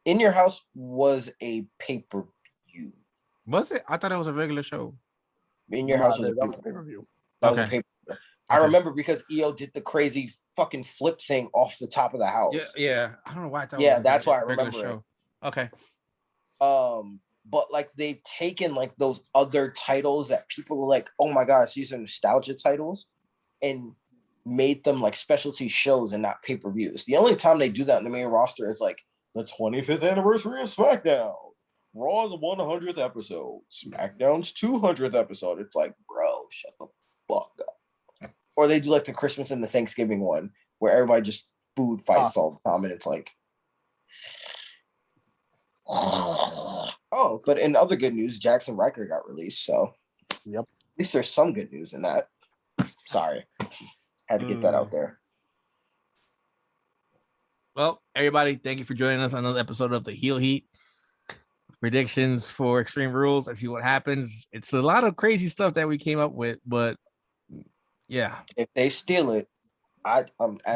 B: In Your House was a pay-per-view.
A: Was it? I thought it was a regular show.
B: In Your House was a pay-per-view. That was a pay-per-view. I remember because EO did the crazy fucking flip thing off the top of the house.
A: Yeah. I don't know why I thought
B: it was that's why I remember
A: show. It. Okay.
B: But like they've taken like those other titles that people are like, oh my gosh, these are nostalgia titles, and made them like specialty shows and not pay-per-views. The only time they do that in the main roster is like the 25th anniversary of SmackDown. Raw's 100th episode. SmackDown's 200th episode. It's like, bro, shut the fuck up. Or they do like the Christmas and the Thanksgiving one where everybody just food fights all the time. And it's like, oh, but in other good news, Jackson Riker got released. So,
C: yep.
B: At least there's some good news in that. Sorry. Had to get that out there.
A: Well, everybody, thank you for joining us on another episode of the Heel Heat. Predictions for Extreme Rules. I see what happens. It's a lot of crazy stuff that we came up with, but yeah.
B: If they steal it, at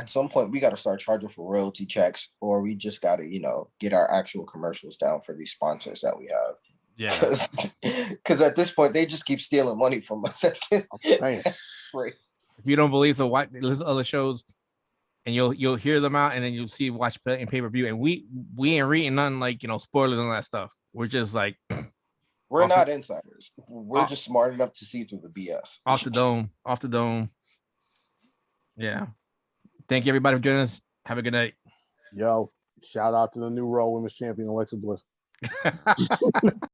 B: some point we got to start charging for royalty checks, or we just got to, get our actual commercials down for these sponsors that we have.
A: Yeah.
B: Because at this point they just keep stealing money from us.
A: Right. If you don't believe so, watch other shows, and you'll hear them out, and then you'll see watch in pay-per-view. And we ain't reading nothing like spoilers and all that stuff. We're just like
B: we're not insiders. We're just smart enough to see through the BS.
A: Off the dome. Yeah. Thank you everybody for joining us. Have a good night.
C: Yo, shout out to the new Raw Women's Champion, Alexa Bliss.